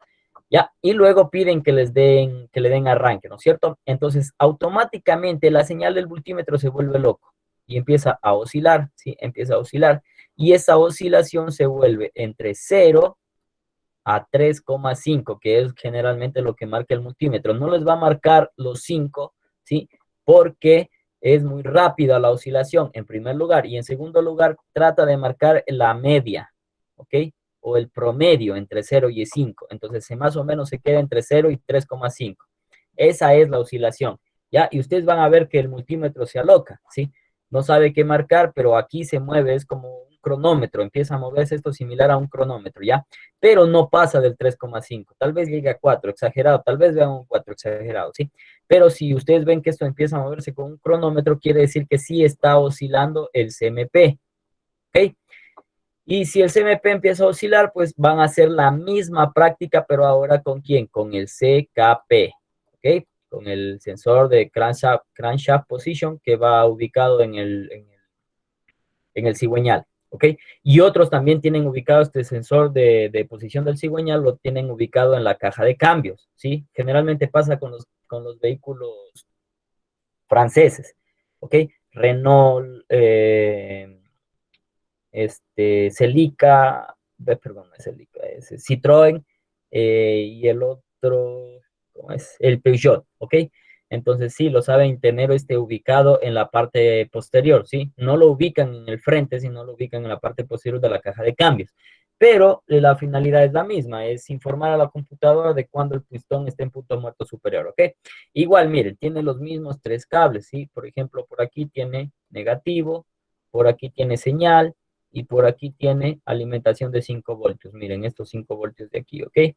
¿Ya? Y luego piden que le den arranque, ¿no es cierto? Entonces, automáticamente la señal del multímetro se vuelve loco y empieza a oscilar, ¿sí? Empieza a oscilar. Y esa oscilación se vuelve entre 0 a 3,5, que es generalmente lo que marca el multímetro. No les va a marcar los 5, ¿sí? Porque es muy rápida la oscilación, en primer lugar. Y en segundo lugar, trata de marcar la media, ¿ok? O el promedio entre 0 y 5. Entonces, más o menos se queda entre 0 y 3,5. Esa es la oscilación, ¿ya? Y ustedes van a ver que el multímetro se aloca, ¿sí? No sabe qué marcar, pero aquí se mueve, es como un cronómetro, empieza a moverse esto similar a un cronómetro, ¿ya? Pero no pasa del 3,5, tal vez llegue a 4, exagerado, tal vez vean un 4 exagerado, ¿sí? Pero si ustedes ven que esto empieza a moverse con un cronómetro, quiere decir que sí está oscilando el CMP, ¿ok? Y si el CMP empieza a oscilar, pues van a hacer la misma práctica, pero ahora ¿con quién? Con el CKP, ¿ok? Con el sensor de crankshaft position que va ubicado en el cigüeñal, ¿ok? Y otros también tienen ubicado este sensor de posición del cigüeñal, lo tienen ubicado en la caja de cambios, ¿sí? Generalmente pasa con los vehículos franceses, ¿ok? Renault, Celica, perdón, no es Celica, es Citroën, y el otro, ¿cómo es? El Peugeot, ¿ok? Entonces sí, lo saben tener ubicado en la parte posterior, ¿sí? No lo ubican en el frente, sino lo ubican en la parte posterior de la caja de cambios. Pero la finalidad es la misma, es informar a la computadora de cuando el pistón está en punto muerto superior, ¿ok? Igual, miren, tiene los mismos 3 cables, ¿sí? Por ejemplo, por aquí tiene negativo, por aquí tiene señal, y por aquí tiene alimentación de 5 voltios. Miren, estos 5 voltios de aquí, ¿ok?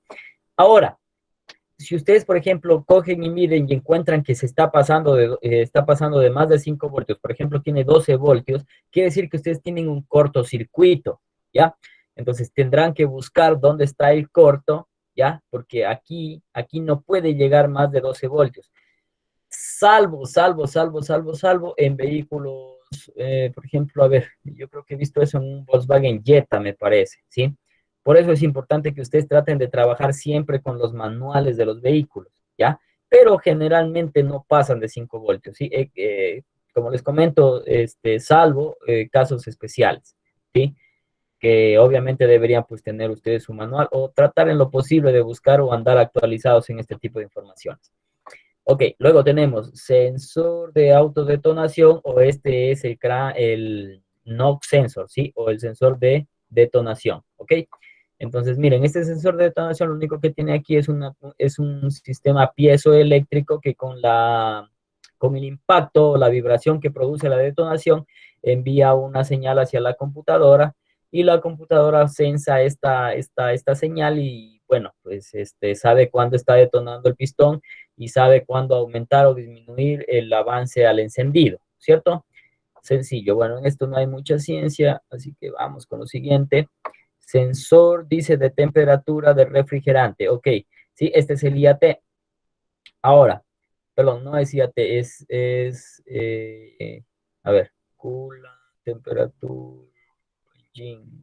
Ahora, si ustedes, por ejemplo, cogen y miden y encuentran que se está pasando de más de 5 voltios, por ejemplo, tiene 12 voltios, quiere decir que ustedes tienen un cortocircuito, ¿ya? Entonces tendrán que buscar dónde está el corto, ¿ya? Porque aquí no puede llegar más de 12 voltios. Salvo en vehículos, por ejemplo, a ver, yo creo que he visto eso en un Volkswagen Jetta, me parece, ¿sí? Por eso es importante que ustedes traten de trabajar siempre con los manuales de los vehículos, ¿ya? Pero generalmente no pasan de 5 voltios, ¿sí? Como les comento, salvo casos especiales, ¿sí? Que obviamente deberían pues tener ustedes su manual o tratar en lo posible de buscar o andar actualizados en este tipo de informaciones. Ok, luego tenemos sensor de autodetonación o este es el knock sensor, ¿sí? O el sensor de detonación, ¿ok? Entonces, miren, este sensor de detonación lo único que tiene aquí es un sistema piezoeléctrico que con el impacto o la vibración que produce la detonación envía una señal hacia la computadora y la computadora sensa esta señal y, bueno, pues sabe cuándo está detonando el pistón y sabe cuándo aumentar o disminuir el avance al encendido, ¿cierto? sencillo. Bueno, en esto no hay mucha ciencia, así que vamos con lo siguiente. Sensor, dice, de temperatura del refrigerante. Ok, sí, este es el IAT. Ahora, perdón, no es IAT, a ver, coolant, temperatura,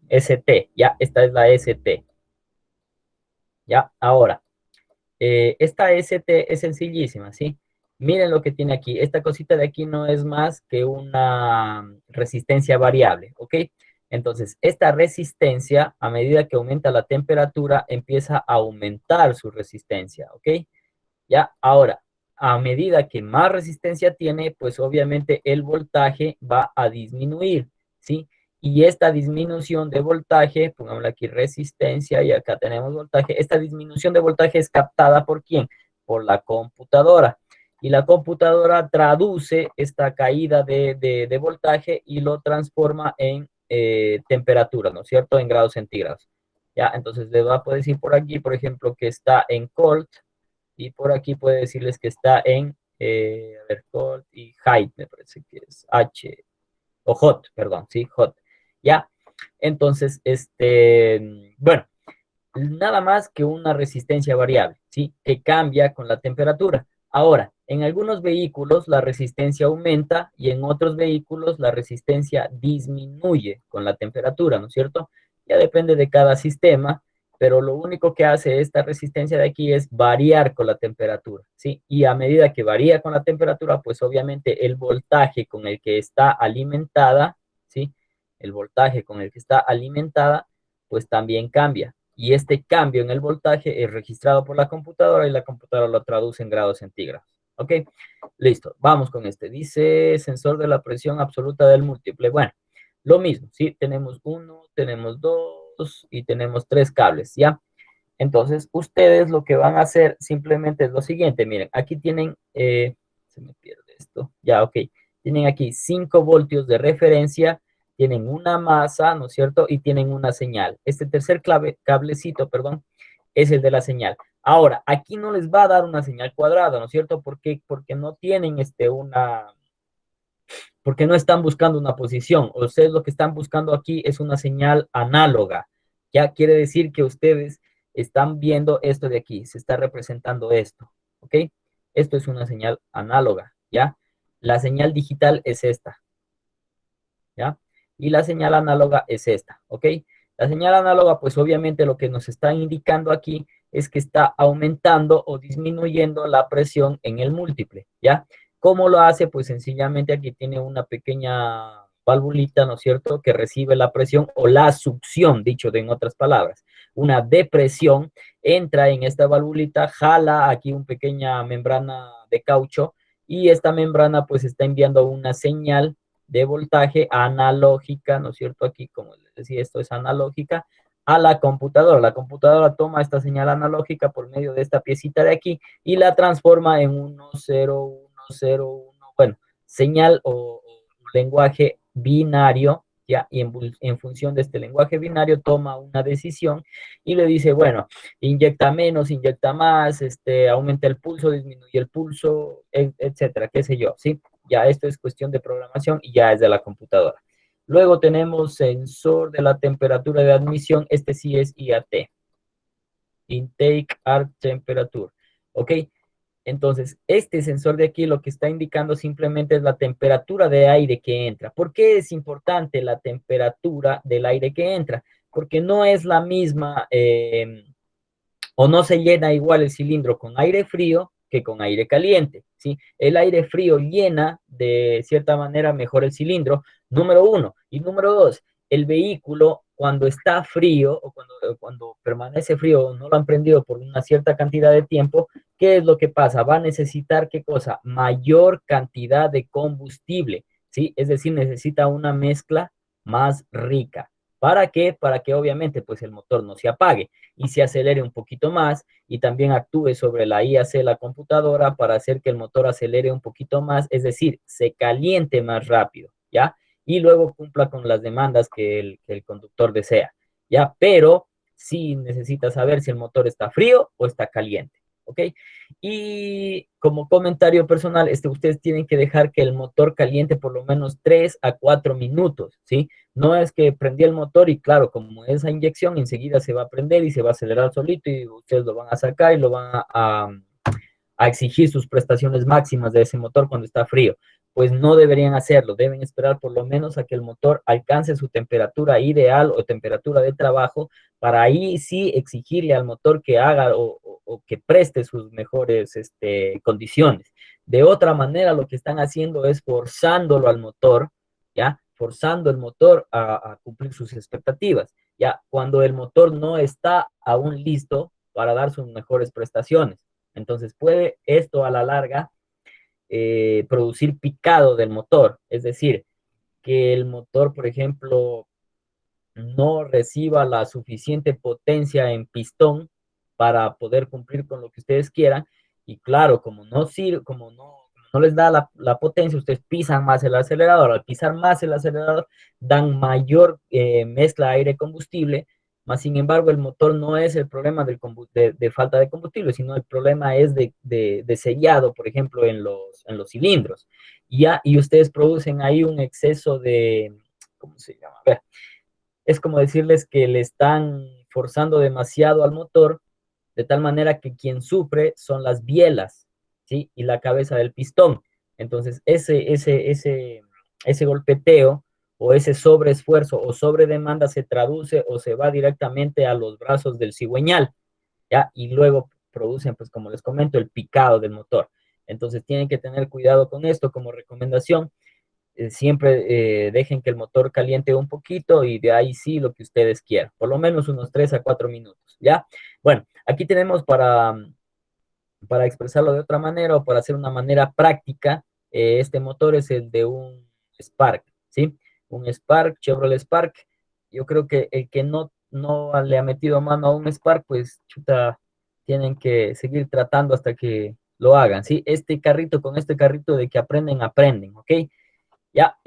ST, ya, esta es la ST. Ya, ahora, esta ST es sencillísima, ¿sí? Miren lo que tiene aquí. Esta cosita de aquí no es más que una resistencia variable, ¿ok? Entonces, esta resistencia, a medida que aumenta la temperatura, empieza a aumentar su resistencia, ¿ok? Ya, ahora, a medida que más resistencia tiene, pues obviamente el voltaje va a disminuir, ¿sí? Y esta disminución de voltaje, pongámosle aquí resistencia y acá tenemos voltaje, esta disminución de voltaje es captada ¿por quién? Por la computadora. Y la computadora traduce esta caída de voltaje y lo transforma en temperatura, ¿no es cierto? En grados centígrados. Ya, entonces le va a poder decir por aquí, por ejemplo, que está en cold, y por aquí puede decirles que está en, a ver, cold y height, me parece que es H, o hot, perdón, sí, hot. Ya, entonces, bueno, nada más que una resistencia variable, ¿sí? Que cambia con la temperatura. Ahora, en algunos vehículos la resistencia aumenta y en otros vehículos la resistencia disminuye con la temperatura, ¿no es cierto? Ya depende de cada sistema, pero lo único que hace esta resistencia de aquí es variar con la temperatura, ¿sí? Y a medida que varía con la temperatura, pues obviamente el voltaje con el que está alimentada, ¿sí? El voltaje con el que está alimentada, pues también cambia. Y este cambio en el voltaje es registrado por la computadora y la computadora lo traduce en grados centígrados. ¿Ok? Listo, vamos con este. Dice sensor de la presión absoluta del múltiple. Bueno, lo mismo, ¿sí? Tenemos uno, tenemos dos y tenemos tres cables, ¿ya? Entonces, ustedes lo que van a hacer simplemente es lo siguiente. Miren, aquí tienen, se me pierde esto, ya, ok. Tienen aquí 5 voltios de referencia, tienen una masa, ¿no es cierto? Y tienen una señal. Este tercer cablecito, perdón, es el de la señal. Ahora, aquí no les va a dar una señal cuadrada, ¿no es cierto? ¿Por qué? Porque no tienen porque no están buscando una posición. Ustedes lo que están buscando aquí es una señal análoga. Ya quiere decir que ustedes están viendo esto de aquí, se está representando esto, ¿ok? Esto es una señal análoga, ¿ya? La señal digital es esta, ¿ya? Y la señal análoga es esta, ¿ok? La señal análoga, pues obviamente lo que nos está indicando aquí es que está aumentando o disminuyendo la presión en el múltiple, ¿ya? ¿Cómo lo hace? Pues sencillamente aquí tiene una pequeña valvulita, ¿no es cierto?, que recibe la presión o la succión, dicho en otras palabras. Una depresión entra en esta valvulita, jala aquí una pequeña membrana de caucho y esta membrana pues está enviando una señal de voltaje analógica, ¿no es cierto? Aquí, como les decía, esto es analógica, a la computadora. La computadora toma esta señal analógica por medio de esta piecita de aquí y la transforma en 1, 0, 1, 0, 1, bueno, señal o lenguaje binario, ¿ya? Y en función de este lenguaje binario toma una decisión y le dice, bueno, inyecta menos, inyecta más, aumenta el pulso, disminuye el pulso, etcétera, qué sé yo, ¿sí? Ya esto es cuestión de programación y ya es de la computadora. Luego tenemos sensor de la temperatura de admisión. Este sí es IAT. Intake Air Temperature. ¿Ok? Entonces, este sensor de aquí lo que está indicando simplemente es la temperatura de aire que entra. ¿Por qué es importante la temperatura del aire que entra? Porque no es la misma o no se llena igual el cilindro con aire frío que con aire caliente, ¿sí? El aire frío llena de cierta manera mejor el cilindro, número uno. Y número dos, el vehículo cuando está frío o cuando permanece frío, no lo han prendido por una cierta cantidad de tiempo, ¿qué es lo que pasa? Va a necesitar, ¿qué cosa? Mayor cantidad de combustible, ¿sí? Es decir, necesita una mezcla más rica. ¿Para qué? Para que obviamente pues el motor no se apague y se acelere un poquito más y también actúe sobre la IAC, la computadora, para hacer que el motor acelere un poquito más, es decir, se caliente más rápido, ¿ya? Y luego cumpla con las demandas que el conductor desea, ¿ya? Pero sí necesita saber si el motor está frío o está caliente, ¿ok? Y como comentario personal, ustedes tienen que dejar que el motor caliente por lo menos 3 a 4 minutos, ¿sí? No es que prendí el motor y claro, como esa inyección enseguida se va a prender y se va a acelerar solito y ustedes lo van a sacar y lo van a exigir sus prestaciones máximas de ese motor cuando está frío. Pues no deberían hacerlo, deben esperar por lo menos a que el motor alcance su temperatura ideal o temperatura de trabajo para ahí sí exigirle al motor que haga o que preste sus mejores condiciones. De otra manera, lo que están haciendo es forzándolo al motor, ¿ya? Forzando el motor a cumplir sus expectativas, ¿ya? Cuando el motor no está aún listo para dar sus mejores prestaciones. Entonces puede esto a la larga producir picado del motor, es decir, que el motor, por ejemplo, no reciba la suficiente potencia en pistón para poder cumplir con lo que ustedes quieran. Y claro, como no sirve, como no les da la potencia, ustedes pisan más el acelerador. Al pisar más el acelerador, dan mayor mezcla aire-combustible. Más sin embargo, el motor no es el problema de falta de combustible, sino el problema es de sellado, por ejemplo, en los cilindros. Y ustedes producen ahí un exceso de, ¿cómo se llama? A ver, es como decirles que le están forzando demasiado al motor, de tal manera que quien sufre son las bielas, ¿sí? Y la cabeza del pistón. Entonces, ese golpeteo o ese sobreesfuerzo o sobredemanda se traduce o se va directamente a los brazos del cigüeñal, ¿ya? Y luego producen, pues como les comento, el picado del motor. Entonces, tienen que tener cuidado con esto como recomendación. Siempre dejen que el motor caliente un poquito y de ahí sí lo que ustedes quieran, por lo menos unos 3 a 4 minutos, ¿ya? Bueno, aquí tenemos para expresarlo de otra manera o para hacer una manera práctica, este motor es el de un Spark, ¿sí? Un Spark, Chevrolet Spark. Yo creo que el que no le ha metido mano a un Spark, pues chuta, tienen que seguir tratando hasta que lo hagan, ¿sí? Con este carrito de que aprenden, ¿ok? Ya,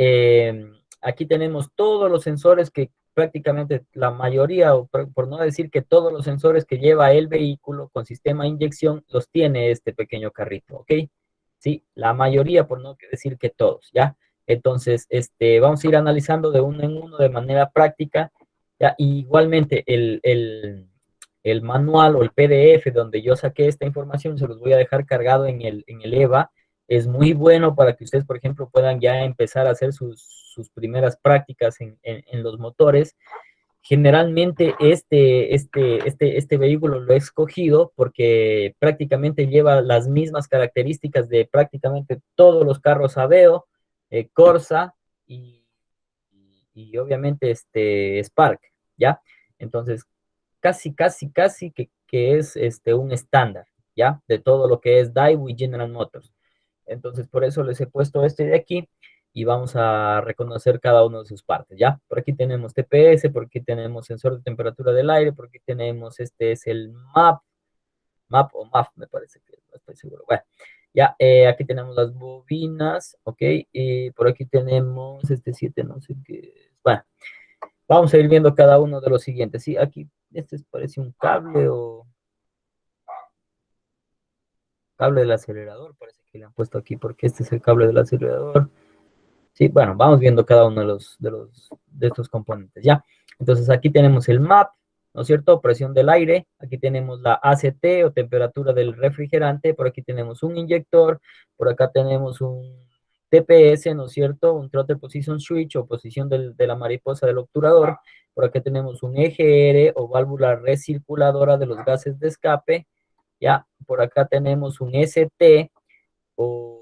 aquí tenemos todos los sensores que prácticamente la mayoría, o por no decir que todos los sensores que lleva el vehículo con sistema de inyección los tiene este pequeño carrito, ¿ok? Sí, la mayoría, por no decir que todos, ¿ya? Entonces, vamos a ir analizando de uno en uno de manera práctica, ¿ya? Y igualmente, el manual o el PDF donde yo saqué esta información, se los voy a dejar cargado en el EVA. Es muy bueno para que ustedes, por ejemplo, puedan ya empezar a hacer sus primeras prácticas en los motores. Generalmente este vehículo lo he escogido porque prácticamente lleva las mismas características de prácticamente todos los carros Aveo, Corsa y obviamente Spark, ¿ya? Entonces, casi que es un estándar, ¿ya? De todo lo que es Daewoo y General Motors. Entonces, por eso les he puesto este de aquí y vamos a reconocer cada una de sus partes, ¿ya? Por aquí tenemos TPS, por aquí tenemos sensor de temperatura del aire, por aquí tenemos, este es el MAP o MAF, me parece que no estoy seguro. Bueno, ya, aquí tenemos las bobinas, ¿ok? Y por aquí tenemos este 7, no sé qué es. Bueno, vamos a ir viendo cada uno de los siguientes. Sí, aquí, parece un cable o cable del acelerador, parece que le han puesto aquí porque este es el cable del acelerador. Sí, bueno, vamos viendo cada uno de estos componentes, ¿ya? Entonces aquí tenemos el MAP, ¿no es cierto? Presión del aire, aquí tenemos la ACT o temperatura del refrigerante, por aquí tenemos un inyector, por acá tenemos un TPS, ¿no es cierto? Un Throttle Position Switch o posición de la mariposa del obturador, por acá tenemos un EGR o válvula recirculadora de los gases de escape, ¿ya? Por acá tenemos un ST o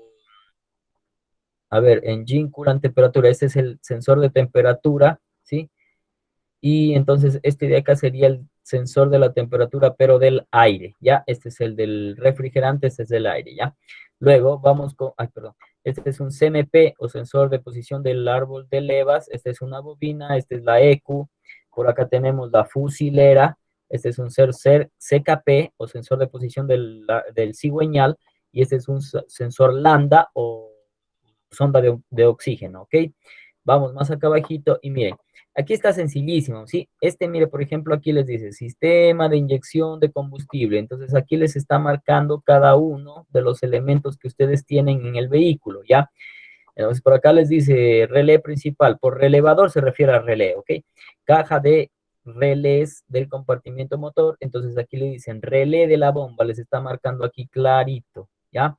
a ver, engine coolant temperatura, este es el sensor de temperatura, ¿sí? Y entonces este de acá sería el sensor de la temperatura, pero del aire, ¿ya? Este es el del refrigerante, este es del aire, ¿ya? Luego vamos con, ay, perdón, este es un CMP o sensor de posición del árbol de levas, esta es una bobina, esta es la EQ, por acá tenemos la fusilera, este es un sensor CKP o sensor de posición del cigüeñal, y este es un sensor lambda o sonda de oxígeno, ¿ok? Vamos más acá abajito y miren, aquí está sencillísimo, ¿sí? Mire, por ejemplo, aquí les dice sistema de inyección de combustible. Entonces, aquí les está marcando cada uno de los elementos que ustedes tienen en el vehículo, ¿ya? Entonces, por acá les dice relé principal. Por relevador se refiere a relé, ¿ok? Caja de relés del compartimiento motor. Entonces, aquí le dicen relé de la bomba. Les está marcando aquí clarito, ¿ya?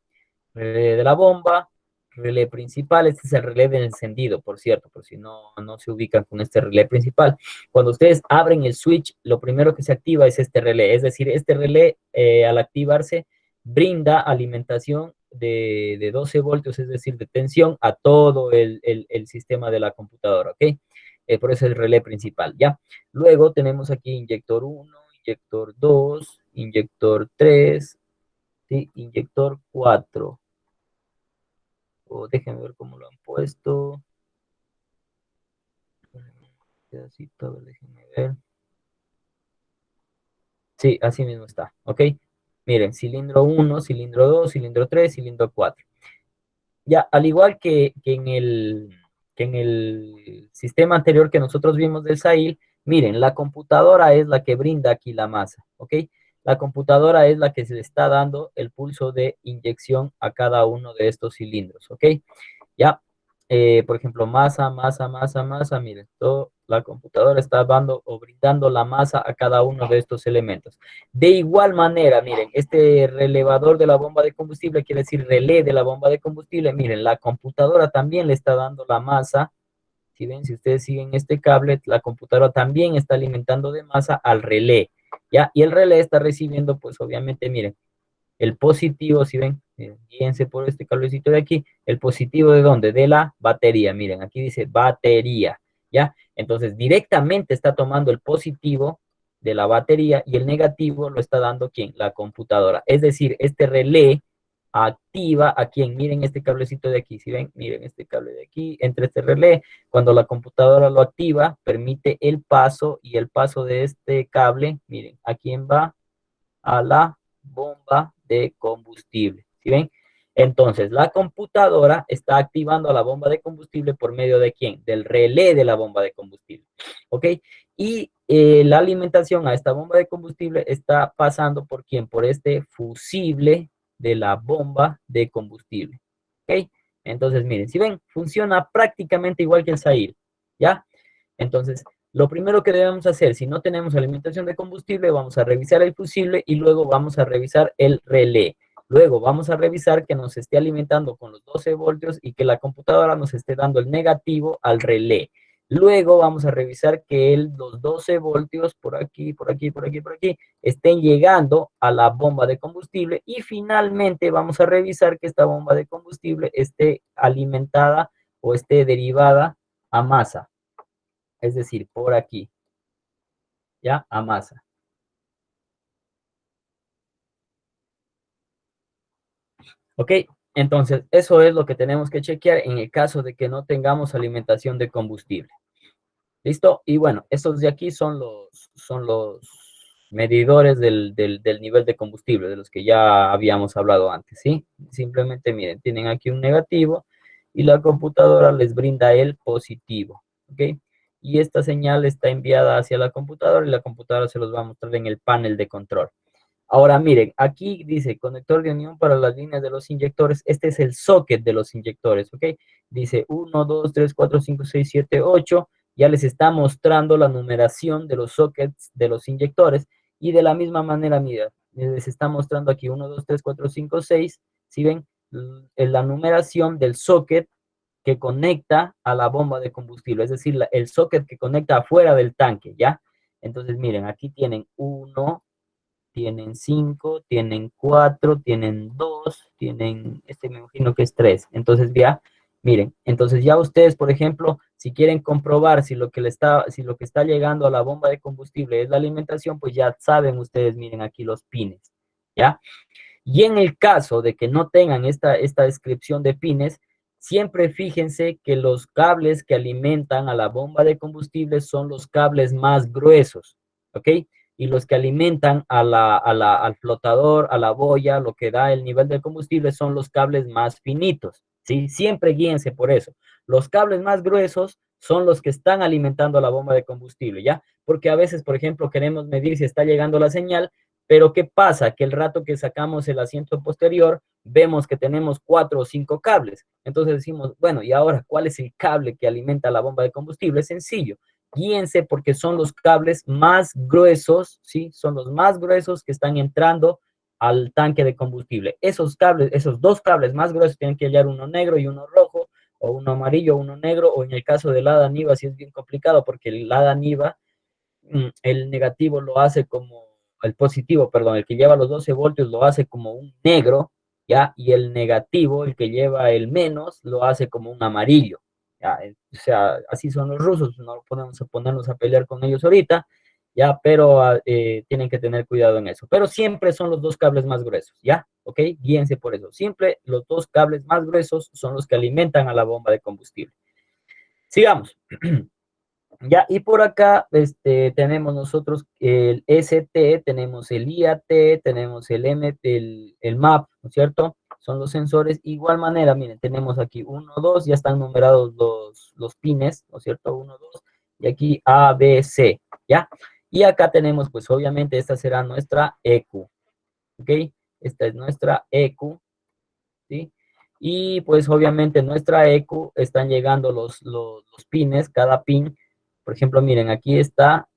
Relé de la bomba, relé principal. Este es el relé del encendido, por cierto, por si no se ubican con este relé principal. Cuando ustedes abren el switch, lo primero que se activa es este relé. Es decir, este relé, al activarse, brinda alimentación de 12 voltios, es decir, de tensión a todo el sistema de la computadora, ¿ok? Por eso es el relé principal, ¿ya? Luego tenemos aquí inyector 1, inyector 2, inyector 3, ¿sí? Inyector 4. O déjenme ver cómo lo han puesto. Pedacito, a ver, déjenme ver. Sí, así mismo está, ¿ok? Miren, cilindro 1, cilindro 2, cilindro 3, cilindro 4. Ya, al igual que en el sistema anterior que nosotros vimos del SAIL, miren, la computadora es la que brinda aquí la masa, ¿ok? La computadora es la que se le está dando el pulso de inyección a cada uno de estos cilindros, ¿ok? Ya, por ejemplo, masa, masa, masa, masa, miren, la computadora está dando o brindando la masa a cada uno de estos elementos. De igual manera, miren, este relevador de la bomba de combustible quiere decir relé de la bomba de combustible. Miren, la computadora también le está dando la masa. Si ven, si ustedes siguen este cable, la computadora también está alimentando de masa al relé, ¿ya? Y el relé está recibiendo, pues obviamente, miren, el positivo, si ven, guíense por este cablecito de aquí, el positivo ¿de dónde? De la batería, miren, aquí dice batería, ¿ya? Entonces, directamente está tomando el positivo de la batería y el negativo lo está dando ¿quién? La computadora. Es decir, este relé activa a quién, miren este cablecito de aquí, si ven, miren este cable de aquí, entre este relé, cuando la computadora lo activa, permite el paso y el paso de este cable, miren, ¿a quién va? A la bomba de combustible. ¿Sí ven? Entonces, la computadora está activando a la bomba de combustible por medio de quién? Del relé de la bomba de combustible. ¿Ok? Y la alimentación a esta bomba de combustible está pasando por quién? Por este fusible de la bomba de combustible. ¿Ok? Entonces, miren, si ven, funciona prácticamente igual que el SAIL. ¿Ya? Entonces, lo primero que debemos hacer, si no tenemos alimentación de combustible, vamos a revisar el fusible y luego vamos a revisar el relé. Luego vamos a revisar que nos esté alimentando con los 12 voltios y que la computadora nos esté dando el negativo al relé. Luego vamos a revisar que los 12 voltios por aquí, por aquí, por aquí, por aquí, estén llegando a la bomba de combustible. Y finalmente vamos a revisar que esta bomba de combustible esté alimentada o esté derivada a masa. Es decir, por aquí, ¿ya? A masa. ¿Ok? Entonces, eso es lo que tenemos que chequear en el caso de que no tengamos alimentación de combustible. ¿Listo? Y bueno, estos de aquí son los medidores del nivel de combustible, de los que ya habíamos hablado antes, ¿sí? Simplemente, miren, tienen aquí un negativo y la computadora les brinda el positivo, ¿ok? Y esta señal está enviada hacia la computadora y la computadora se los va a mostrar en el panel de control. Ahora miren, aquí dice conector de unión para las líneas de los inyectores. Este es el socket de los inyectores, ¿ok? Dice 1, 2, 3, 4, 5, 6, 7, 8. Ya les está mostrando la numeración de los sockets de los inyectores. Y de la misma manera, mira, les está mostrando aquí 1, 2, 3, 4, 5, 6. ¿Sí ven? La numeración del socket que conecta a la bomba de combustible. Es decir, el socket que conecta afuera del tanque, ¿ya? Entonces, miren, aquí tienen 1, tienen 5, tienen 4, tienen 2, tienen, me imagino que es 3. Entonces, ya, miren, entonces ya ustedes, por ejemplo, si quieren comprobar si lo que está llegando a la bomba de combustible es la alimentación, pues ya saben ustedes, miren aquí los pines, ¿ya? Y en el caso de que no tengan esta descripción de pines, siempre fíjense que los cables que alimentan a la bomba de combustible son los cables más gruesos, ¿ok? Y los que alimentan al flotador, a la boya, lo que da el nivel del combustible son los cables más finitos, ¿sí? Siempre guíense por eso. Los cables más gruesos son los que están alimentando la bomba de combustible, ¿ya? Porque a veces, por ejemplo, queremos medir si está llegando la señal, pero ¿qué pasa? Que el rato que sacamos el asiento posterior, vemos que tenemos 4 o 5 cables. Entonces decimos, bueno, ¿y ahora cuál es el cable que alimenta la bomba de combustible? Es sencillo. Guíense porque son los cables más gruesos, ¿sí? Son los más gruesos que están entrando al tanque de combustible. Esos cables, esos dos cables más gruesos tienen que hallar uno negro y uno rojo, o uno amarillo, o uno negro, o en el caso del hada niva sí es bien complicado porque el hada niva, el negativo lo hace como, el positivo, perdón, el que lleva los 12 voltios lo hace como un negro, ¿ya? Y el negativo, el que lleva el menos, lo hace como un amarillo, ¿ya? O sea, así son los rusos, no podemos ponernos a pelear con ellos ahorita, ¿ya? Pero tienen que tener cuidado en eso. Pero siempre son los dos cables más gruesos, ¿ya? ¿Ok? Guíense por eso. Siempre los dos cables más gruesos son los que alimentan a la bomba de combustible. Sigamos. Ya, y por acá tenemos nosotros el ST, tenemos el IAT, tenemos el el MAP, ¿no es cierto? Son los sensores. Igual manera, miren, tenemos aquí 1, 2, ya están numerados los pines, ¿no es cierto? 1, 2, y aquí A, B, C, ¿ya? Y acá tenemos, pues obviamente, esta será nuestra EQ, ¿ok? Esta es nuestra EQ, ¿sí? Y pues obviamente en nuestra EQ están llegando los pines, cada pin. Por ejemplo, miren, aquí está,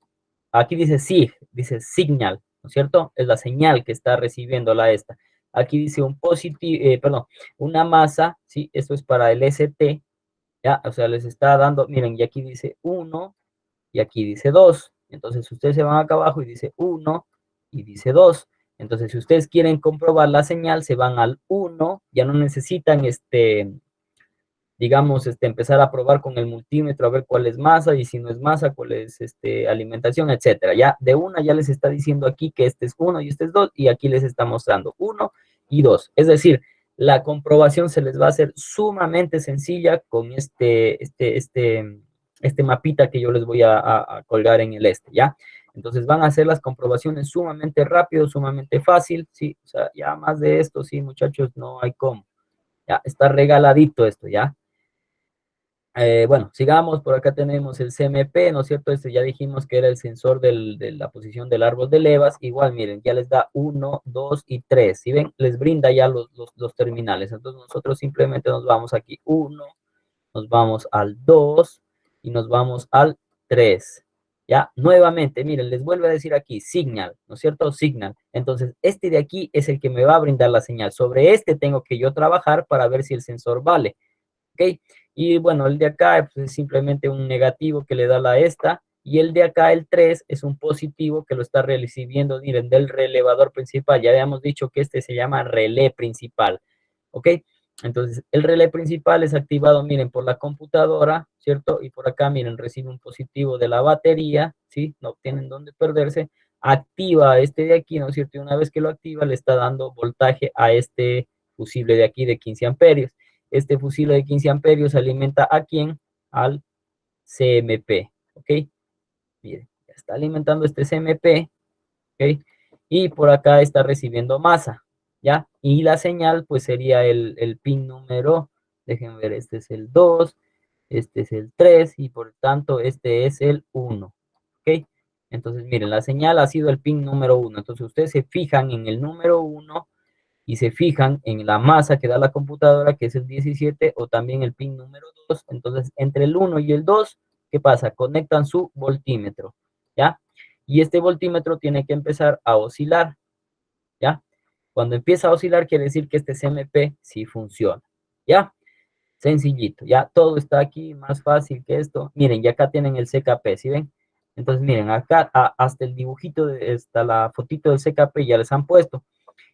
aquí dice SIG, dice signal, ¿no es cierto? Es la señal que está recibiendo la esta. Aquí dice un positivo, perdón, una masa, ¿sí? Esto es para el ST, ¿ya? O sea, les está dando, miren, y aquí dice 1 y aquí dice 2. Entonces ustedes se van acá abajo y dice 1 y dice 2. Entonces, si ustedes quieren comprobar la señal, se van al 1, ya no necesitan digamos, empezar a probar con el multímetro a ver cuál es masa y si no es masa, cuál es alimentación, etcétera. Ya de una ya les está diciendo aquí que este es 1 y este es 2 y aquí les está mostrando 1 y 2. Es decir, la comprobación se les va a hacer sumamente sencilla con este mapita que yo les voy a colgar en el ¿ya? Entonces van a hacer las comprobaciones sumamente rápido, sumamente fácil, ¿sí? O sea, ya más de esto, sí, muchachos, no hay cómo. Ya, está regaladito esto, ¿ya? Bueno, sigamos, por acá tenemos el CMP, ¿no es cierto? Este ya dijimos que era el sensor de la posición del árbol de levas. Igual, miren, ya les da 1, 2 y 3. ¿Sí ven? Les brinda ya los terminales. Entonces nosotros simplemente nos vamos aquí 1, nos vamos al 2 y nos vamos al 3. Ya, nuevamente, miren, les vuelvo a decir aquí, signal, ¿no es cierto? Signal. Entonces, este de aquí es el que me va a brindar la señal. Sobre este tengo que yo trabajar para ver si el sensor vale. ¿Ok? Y bueno, el de acá pues, es simplemente un negativo que le da la esta, y el de acá, el 3, es un positivo que lo está recibiendo, miren, del relevador principal. Ya habíamos dicho que este se llama relé principal, ¿ok? Entonces, el relé principal es activado, miren, por la computadora, ¿cierto? Y por acá, miren, recibe un positivo de la batería, ¿sí? No tienen dónde perderse. Activa este de aquí, ¿no es cierto? Y una vez que lo activa, le está dando voltaje a este fusible de aquí de 15 amperios. Este fusible de 15 amperios alimenta ¿a quién? Al CMP, ¿ok? Miren, ya está alimentando este CMP, ¿ok? Y por acá está recibiendo masa, ¿ya? Y la señal, pues sería el pin número, déjenme ver, este es el 2, este es el 3, y por tanto este es el 1, ¿ok? Entonces, miren, la señal ha sido el pin número 1. Entonces, ustedes se fijan en el número 1 y se fijan en la masa que da la computadora, que es el 17, o también el pin número 2. Entonces, entre el 1 y el 2, ¿qué pasa? Conectan su voltímetro, ¿ya? Y este voltímetro tiene que empezar a oscilar, ¿ya? Cuando empieza a oscilar, quiere decir que este CMP sí funciona, ¿ya? Sencillito, ya todo está aquí, más fácil que esto. Miren, ya acá tienen el CKP, ¿sí ven? Entonces, miren, acá hasta el dibujito, hasta la fotito del CKP ya les han puesto.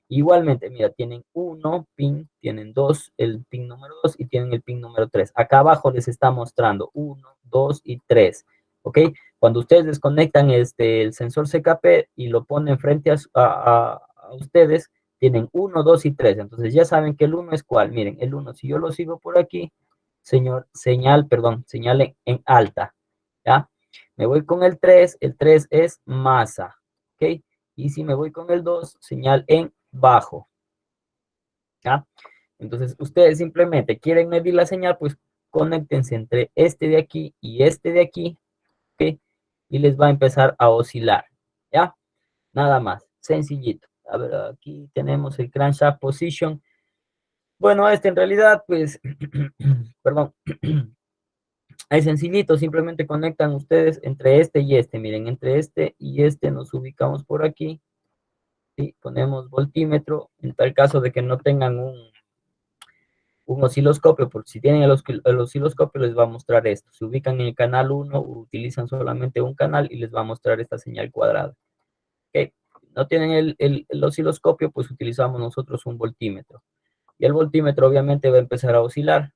Igualmente, mira, tienen 1 pin, tienen 2, el pin número 2 y tienen el pin número 3. Acá abajo les está mostrando 1, 2 y 3. ¿Ok? Cuando ustedes desconectan el sensor CKP y lo ponen frente a ustedes, tienen 1, 2 y 3. Entonces ya saben que el 1 es cuál. Miren, el 1, si yo lo sigo por aquí, señal en alta. ¿Ya? Me voy con el 3 es masa. ¿Ok? Y si me voy con el 2, señal en bajo. ¿Ya? Entonces, ustedes simplemente quieren medir la señal, pues conéctense entre este de aquí y este de aquí, ¿ok? Y les va a empezar a oscilar, ¿ya? Nada más, sencillito. A ver, aquí tenemos el crankshaft position. Bueno, este en realidad, pues, perdón, es sencillito, simplemente conectan ustedes entre este y este. Miren, entre este y este nos ubicamos por aquí. Y ponemos voltímetro, en tal caso de que no tengan un osciloscopio, porque si tienen el osciloscopio les va a mostrar esto. Se ubican en el canal 1, utilizan solamente un canal y les va a mostrar esta señal cuadrada. ¿Ok? No tienen el osciloscopio, pues utilizamos nosotros un voltímetro. Y el voltímetro obviamente va a empezar a oscilar,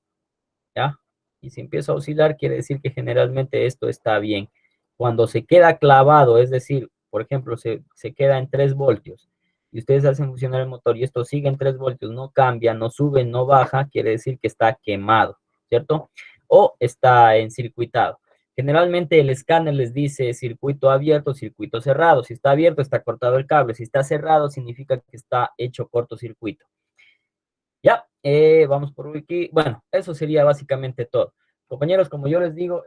¿ya? Y si empieza a oscilar, quiere decir que generalmente esto está bien. Cuando se queda clavado, es decir, por ejemplo, se queda en 3 voltios, y ustedes hacen funcionar el motor y esto sigue en 3 voltios, no cambia, no sube, no baja, quiere decir que está quemado, ¿cierto? O está encircuitado. Generalmente el escáner les dice circuito abierto, circuito cerrado. Si está abierto, está cortado el cable. Si está cerrado, significa que está hecho cortocircuito. Ya, vamos por aquí. Bueno, eso sería básicamente todo. Compañeros, como yo les digo,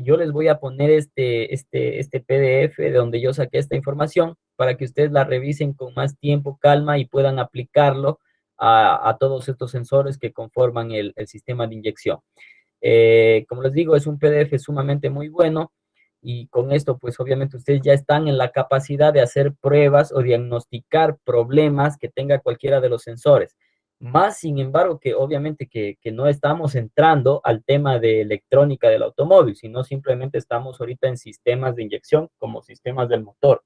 yo les voy a poner este PDF de donde yo saqué esta información para que ustedes la revisen con más tiempo, calma y puedan aplicarlo a todos estos sensores que conforman el sistema de inyección. Como les digo, es un PDF sumamente muy bueno y con esto, pues obviamente ustedes ya están en la capacidad de hacer pruebas o diagnosticar problemas que tenga cualquiera de los sensores. Más, sin embargo, que obviamente que no estamos entrando al tema de electrónica del automóvil, sino simplemente estamos ahorita en sistemas de inyección como sistemas del motor.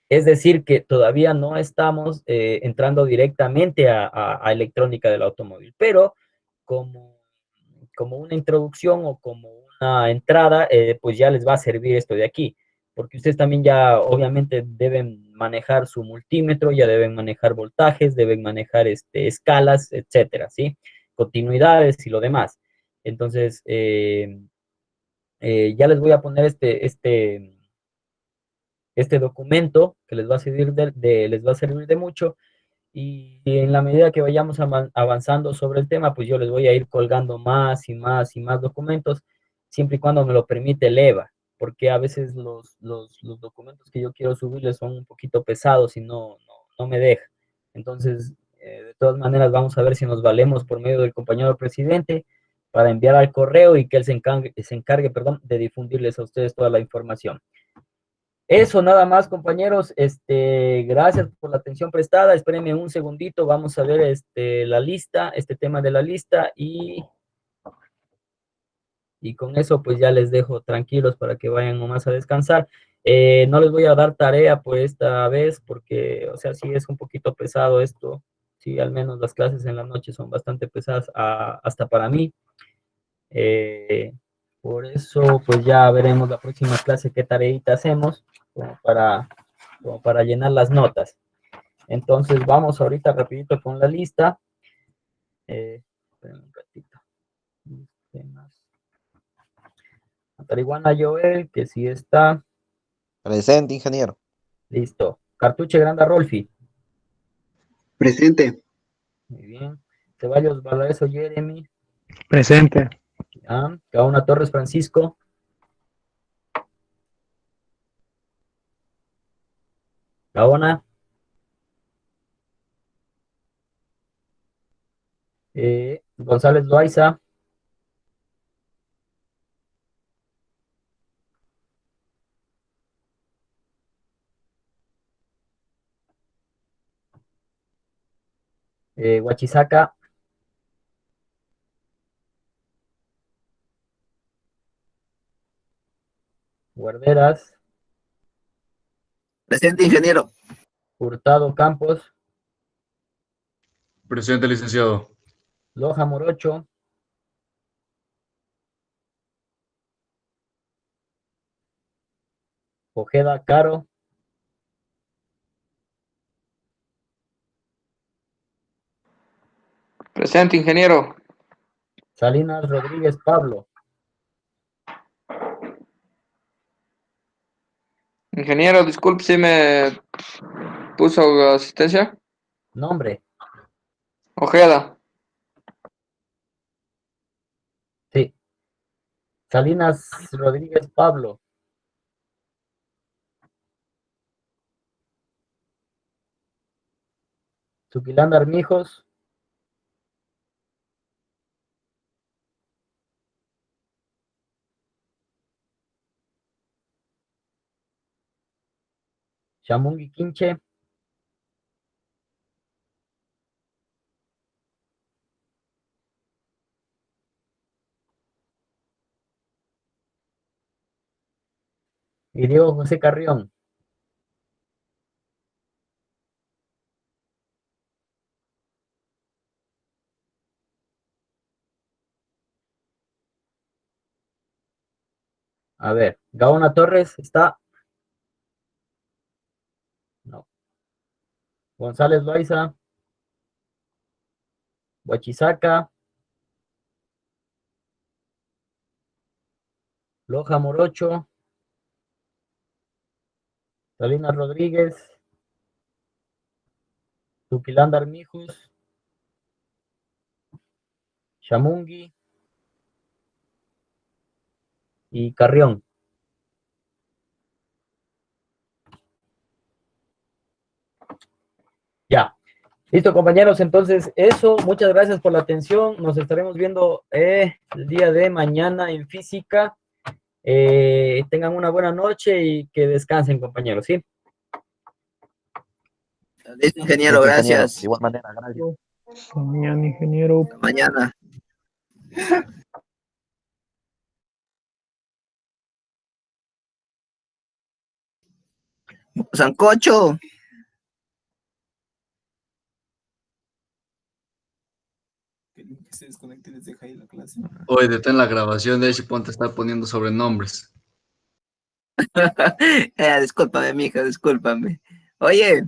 Es decir, que todavía no estamos entrando directamente a electrónica del automóvil, pero como una introducción o como una entrada, pues ya les va a servir esto de aquí, porque ustedes también ya obviamente deben manejar su multímetro, ya deben manejar voltajes, deben manejar escalas, etcétera, ¿sí? Continuidades y lo demás. Entonces, ya les voy a poner este documento que les va a servir les va a servir de mucho y en la medida que vayamos avanzando sobre el tema, pues yo les voy a ir colgando más y más y más documentos, siempre y cuando me lo permite el EVA, porque a veces los documentos que yo quiero subirles son un poquito pesados y no me deja. Entonces, de todas maneras, vamos a ver si nos valemos por medio del compañero presidente para enviar al correo y que él se encargue, perdón, de difundirles a ustedes toda la información. Eso nada más, compañeros. Gracias por la atención prestada. Espérenme un segundito. Vamos a ver la lista, este tema de la lista y con eso pues ya les dejo tranquilos para que vayan nomás a descansar. No les voy a dar tarea por esta vez porque, o sea, sí es un poquito pesado esto. Sí, al menos las clases en la noche son bastante pesadas hasta para mí. Eh, por eso, pues ya veremos la próxima clase qué tareita hacemos como para llenar las notas. Entonces, vamos ahorita rapidito con la lista. Esperen un ratito. Tarihuana Joel, que sí está. Presente, ingeniero. Listo. Cartuche Granda Rolfi. Presente. Muy bien. Ceballos Valareso Jeremy. Presente. Ya. Gaona Torres Francisco. Gaona. González Loaiza. Huachizaca. Guarderas. Presente, ingeniero. Hurtado Campos. Presente, licenciado. Loja Morocho. Ojeda Caro. Presente, ingeniero. Salinas Rodríguez Pablo. Ingeniero, disculpe si me puso asistencia. Nombre. Ojeda. Salinas Rodríguez Pablo. Suquilanda Armijos. Chamungi Quinche. Y Diego José Carrión. A ver, Gaona Torres está. No. González Loaiza. Huachizaca. Loja Morocho. Salinas Rodríguez. Suquilanda Armijos. Chamungi. Y Carrión. Ya. Listo, compañeros. Entonces, eso. Muchas gracias por la atención. Nos estaremos viendo el día de mañana en física. Tengan una buena noche y que descansen, compañeros, ¿sí? Listo, ingeniero, Listo, ingeniero. gracias. De igual manera, gracias. Mañana, ingeniero. Hasta mañana. Sancocho. Que se desconecte y les deja ahí la clase. Oye, detén la grabación de hecho, ponte a estar poniendo sobrenombres. Discúlpame, mija, discúlpame. Oye,